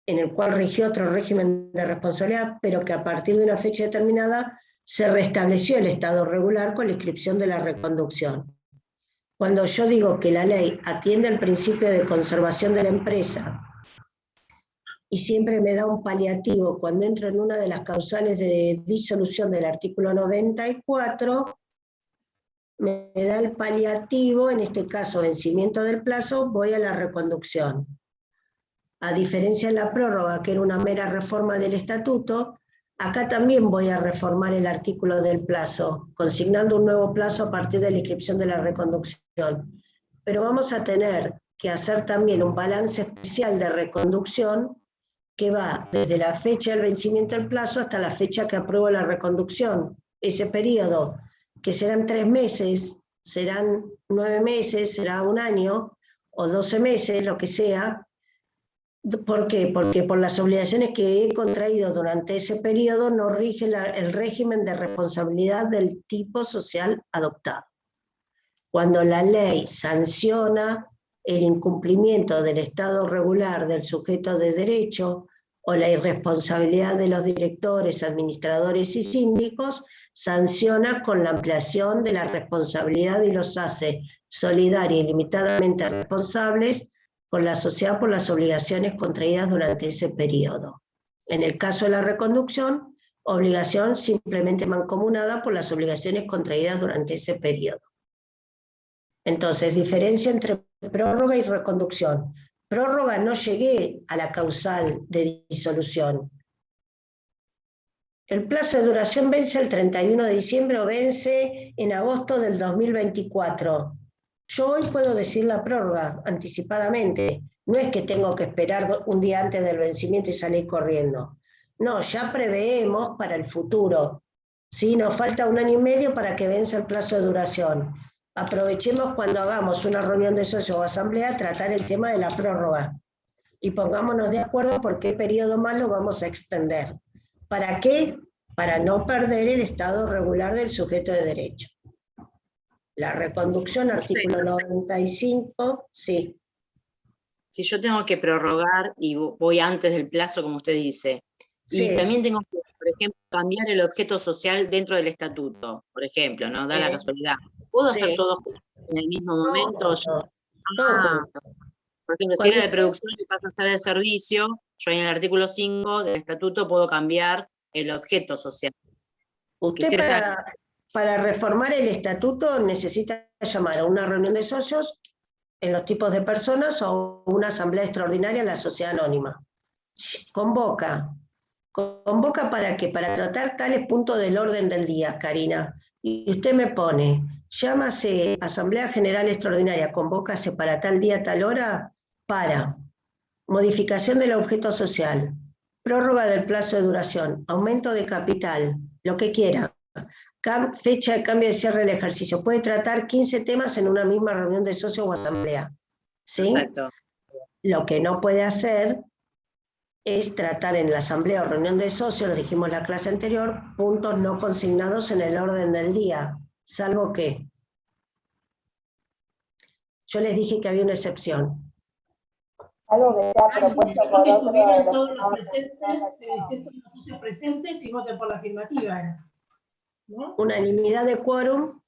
en el cual rigió otro régimen de responsabilidad, pero que a partir de una fecha determinada se restableció el estado regular con la inscripción de la reconducción. Cuando yo digo que la ley atiende al principio de conservación de la empresa y siempre me da un paliativo cuando entro en una de las causales de disolución del artículo 94, me da el paliativo, en este caso vencimiento del plazo, voy a la reconducción. A diferencia de la prórroga, que era una mera reforma del estatuto, acá también voy a reformar el artículo del plazo, consignando un nuevo plazo a partir de la inscripción de la reconducción. Pero vamos a tener que hacer también un balance especial de reconducción que va desde la fecha del vencimiento del plazo hasta la fecha que apruebo la reconducción. Ese periodo, que serán 3 meses, serán 9 meses, será 1 año, o 12 meses, lo que sea. ¿Por qué? Porque por las obligaciones que he contraído durante ese periodo no rige el régimen de responsabilidad del tipo social adoptado. Cuando la ley sanciona el incumplimiento del estado regular del sujeto de derecho o la irresponsabilidad de los directores, administradores y síndicos, sanciona con la ampliación de la responsabilidad y los hace solidaria y limitadamente responsables con la sociedad por las obligaciones contraídas durante ese periodo. En el caso de la reconducción, obligación simplemente mancomunada por las obligaciones contraídas durante ese periodo. Entonces, diferencia entre prórroga y reconducción. Prórroga, no llegué a la causal de disolución. El plazo de duración vence el 31 de diciembre o vence en agosto del 2024. Yo hoy puedo decir la prórroga anticipadamente, No es que tengo que esperar un día antes del vencimiento y salir corriendo. No, ya preveemos para el futuro. ¿Sí? Nos falta 1 año y medio para que vence el plazo de duración. Aprovechemos cuando hagamos una reunión de socios o asamblea, tratar el tema de la prórroga. Y pongámonos de acuerdo por qué periodo más lo vamos a extender. ¿Para qué? Para no perder el estado regular del sujeto de derecho. La reconducción, artículo 95, sí. Si yo tengo que prorrogar y voy antes del plazo, como usted dice, Sí. y también tengo que, por ejemplo, cambiar el objeto social dentro del estatuto, por ejemplo, ¿no? Da la casualidad. ¿Puedo hacer todo en el mismo momento? Todo. Por ejemplo, si era de producción y pasa a estar de servicio, yo en el artículo 5 del estatuto puedo cambiar el objeto social. Usted para reformar el estatuto necesita llamar a una reunión de socios en los tipos de personas o una asamblea extraordinaria en la sociedad anónima. Convoca para qué, para tratar tales puntos del orden del día, Karina. Y usted me pone, llámase Asamblea General Extraordinaria, convócase para tal día, tal hora, para modificación del objeto social, prórroga del plazo de duración, aumento de capital, lo que quiera, fecha de cambio de cierre del ejercicio. Puede tratar 15 temas en una misma reunión de socios o asamblea. ¿Sí? Exacto. Lo que no puede hacer es tratar en la asamblea o reunión de socios, lo dijimos en la clase anterior, puntos no consignados en el orden del día, salvo que yo les dije que había una excepción. Algo que sea propuesto por otro. Estuvieran todos los socios presentes y voten por la afirmativa, ¿no? Unanimidad de quórum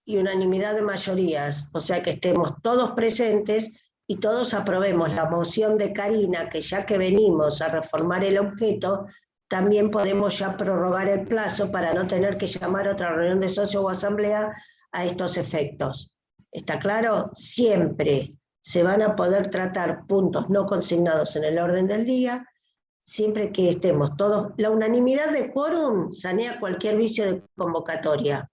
y unanimidad de mayorías, o sea que estemos todos presentes y todos aprobemos la moción de Karina, que ya que venimos a reformar el objeto, también podemos ya prorrogar el plazo para no tener que llamar a otra reunión de socios o asamblea a estos efectos. ¿Está claro? Siempre se van a poder tratar puntos no consignados en el orden del día, siempre que estemos todos. La unanimidad de quórum sanea cualquier vicio de convocatoria,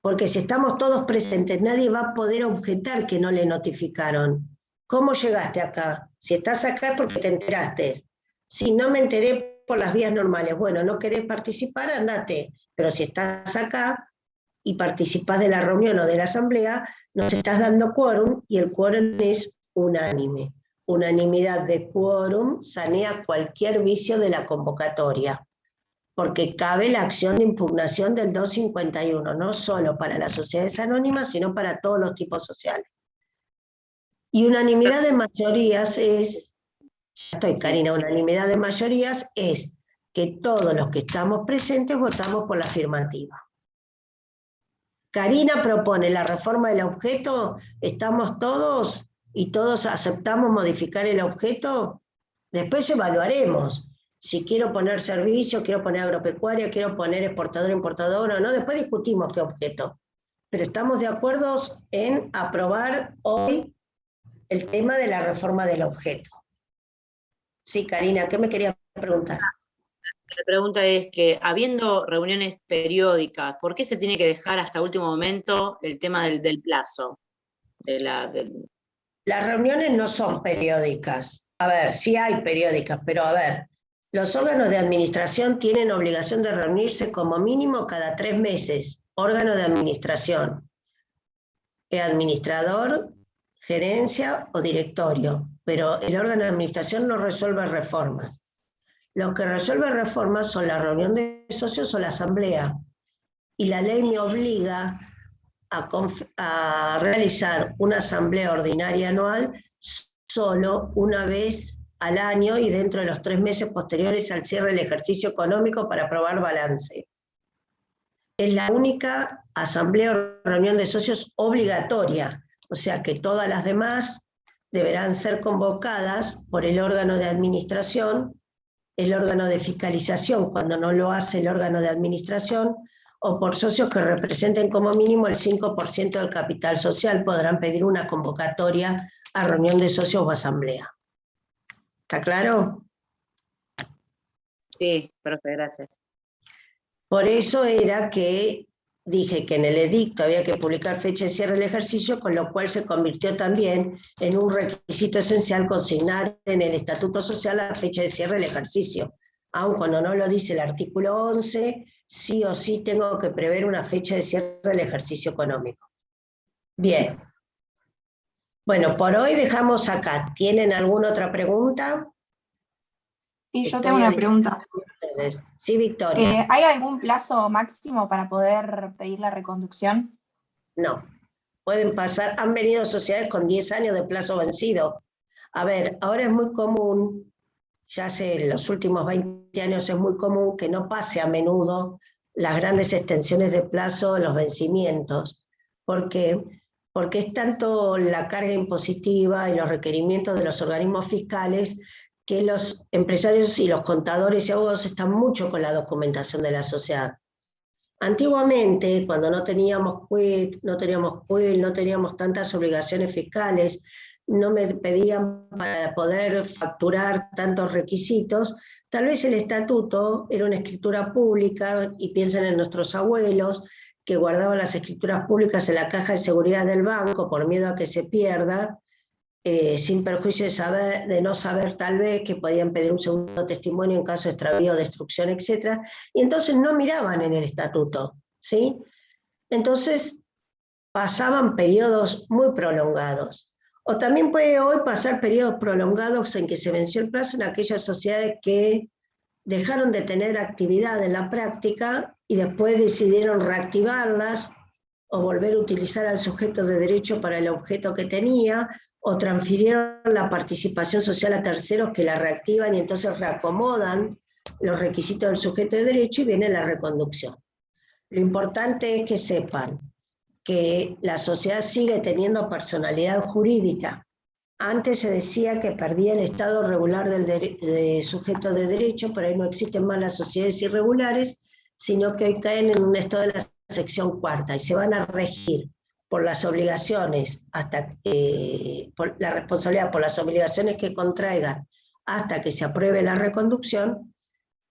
porque si estamos todos presentes, nadie va a poder objetar que no le notificaron. ¿Cómo llegaste acá? Si estás acá es porque te enteraste. Si no me enteré por las vías normales, bueno, no querés participar, andate. Pero si estás acá y participás de la reunión o de la asamblea, nos estás dando quórum y el quórum es unánime. Unanimidad de quórum sanea cualquier vicio de la convocatoria, porque cabe la acción de impugnación del 251, no solo para las sociedades anónimas, sino para todos los tipos sociales. Y unanimidad de mayorías es, ya estoy Karina, unanimidad de mayorías es que todos los que estamos presentes votamos por la afirmativa. Karina propone la reforma del objeto, estamos todos y todos aceptamos modificar el objeto, después evaluaremos. Si quiero poner servicio, quiero poner agropecuaria, quiero poner exportador, importador o no, después discutimos qué objeto. Pero estamos de acuerdo en aprobar hoy el tema de la reforma del objeto. Sí, Karina, ¿qué me querías preguntar? La pregunta es que, habiendo reuniones periódicas, ¿por qué se tiene que dejar hasta último momento el tema del plazo? Las reuniones no son periódicas. A ver, sí hay periódicas, pero a ver, los órganos de administración tienen obligación de reunirse como mínimo cada 3 meses. Órgano de administración. Administrador, gerencia o directorio. Pero el órgano de administración no resuelve reformas. Lo que resuelve reformas son la reunión de socios o la asamblea. Y la ley me obliga a realizar una asamblea ordinaria anual solo una vez al año y dentro de los 3 meses posteriores al cierre del ejercicio económico para aprobar balance. Es la única asamblea o reunión de socios obligatoria, o sea que todas las demás deberán ser convocadas por el órgano de administración, el órgano de fiscalización cuando no lo hace el órgano de administración, o por socios que representen como mínimo el 5% del capital social, podrán pedir una convocatoria a reunión de socios o asamblea. ¿Está claro? Sí, profe, gracias. Por eso era que dije que en el edicto había que publicar fecha de cierre del ejercicio, con lo cual se convirtió también en un requisito esencial consignar en el Estatuto Social la fecha de cierre del ejercicio. Aun cuando no lo dice el artículo 11, sí o sí tengo que prever una fecha de cierre del ejercicio económico. Bien. Bueno, por hoy dejamos acá. ¿Tienen alguna otra pregunta? Sí, yo tengo una pregunta. Sí, Victoria. ¿Hay algún plazo máximo para poder pedir la reconducción? No. Pueden pasar, han venido sociedades con 10 años de plazo vencido. A ver, ahora es muy común, ya hace los últimos 20 años es muy común que no pase a menudo las grandes extensiones de plazo de los vencimientos. ¿Por qué? Porque es tanto la carga impositiva y los requerimientos de los organismos fiscales que los empresarios y los contadores y abogados están mucho con la documentación de la sociedad. Antiguamente, cuando no teníamos CUEL, no teníamos tantas obligaciones fiscales, no me pedían para poder facturar tantos requisitos, tal vez el estatuto era una escritura pública, y piensen en nuestros abuelos, que guardaban las escrituras públicas en la caja de seguridad del banco por miedo a que se pierda, sin perjuicio de no saber tal vez que podían pedir un segundo testimonio en caso de extravío, destrucción, etc. Y entonces no miraban en el estatuto, ¿sí? Entonces pasaban periodos muy prolongados. O también puede hoy pasar periodos prolongados en que se venció el plazo en aquellas sociedades que dejaron de tener actividad en la práctica y después decidieron reactivarlas o volver a utilizar al sujeto de derecho para el objeto que tenía, o transfirieron la participación social a terceros que la reactivan y entonces reacomodan los requisitos del sujeto de derecho y viene la reconducción. Lo importante es que sepan que la sociedad sigue teniendo personalidad jurídica. Antes se decía que perdía el estado regular del sujeto de derecho, pero ahí no existen más las sociedades irregulares, sino que hoy caen en un estado de la sección cuarta y se van a regir por las obligaciones, por la responsabilidad por las obligaciones que contraigan hasta que se apruebe la reconducción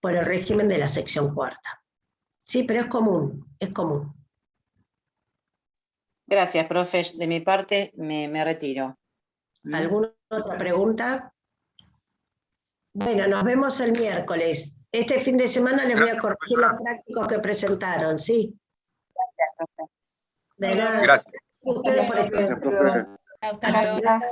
por el régimen de la sección cuarta. Sí, pero es común, es común. Gracias, profe. De mi parte me retiro. ¿Alguna otra pregunta? Bueno, nos vemos el miércoles. Este fin de semana les voy a corregir los prácticos que presentaron, ¿sí? Gracias, profe. De nada. Gracias. Gracias a ustedes por estar. Gracias.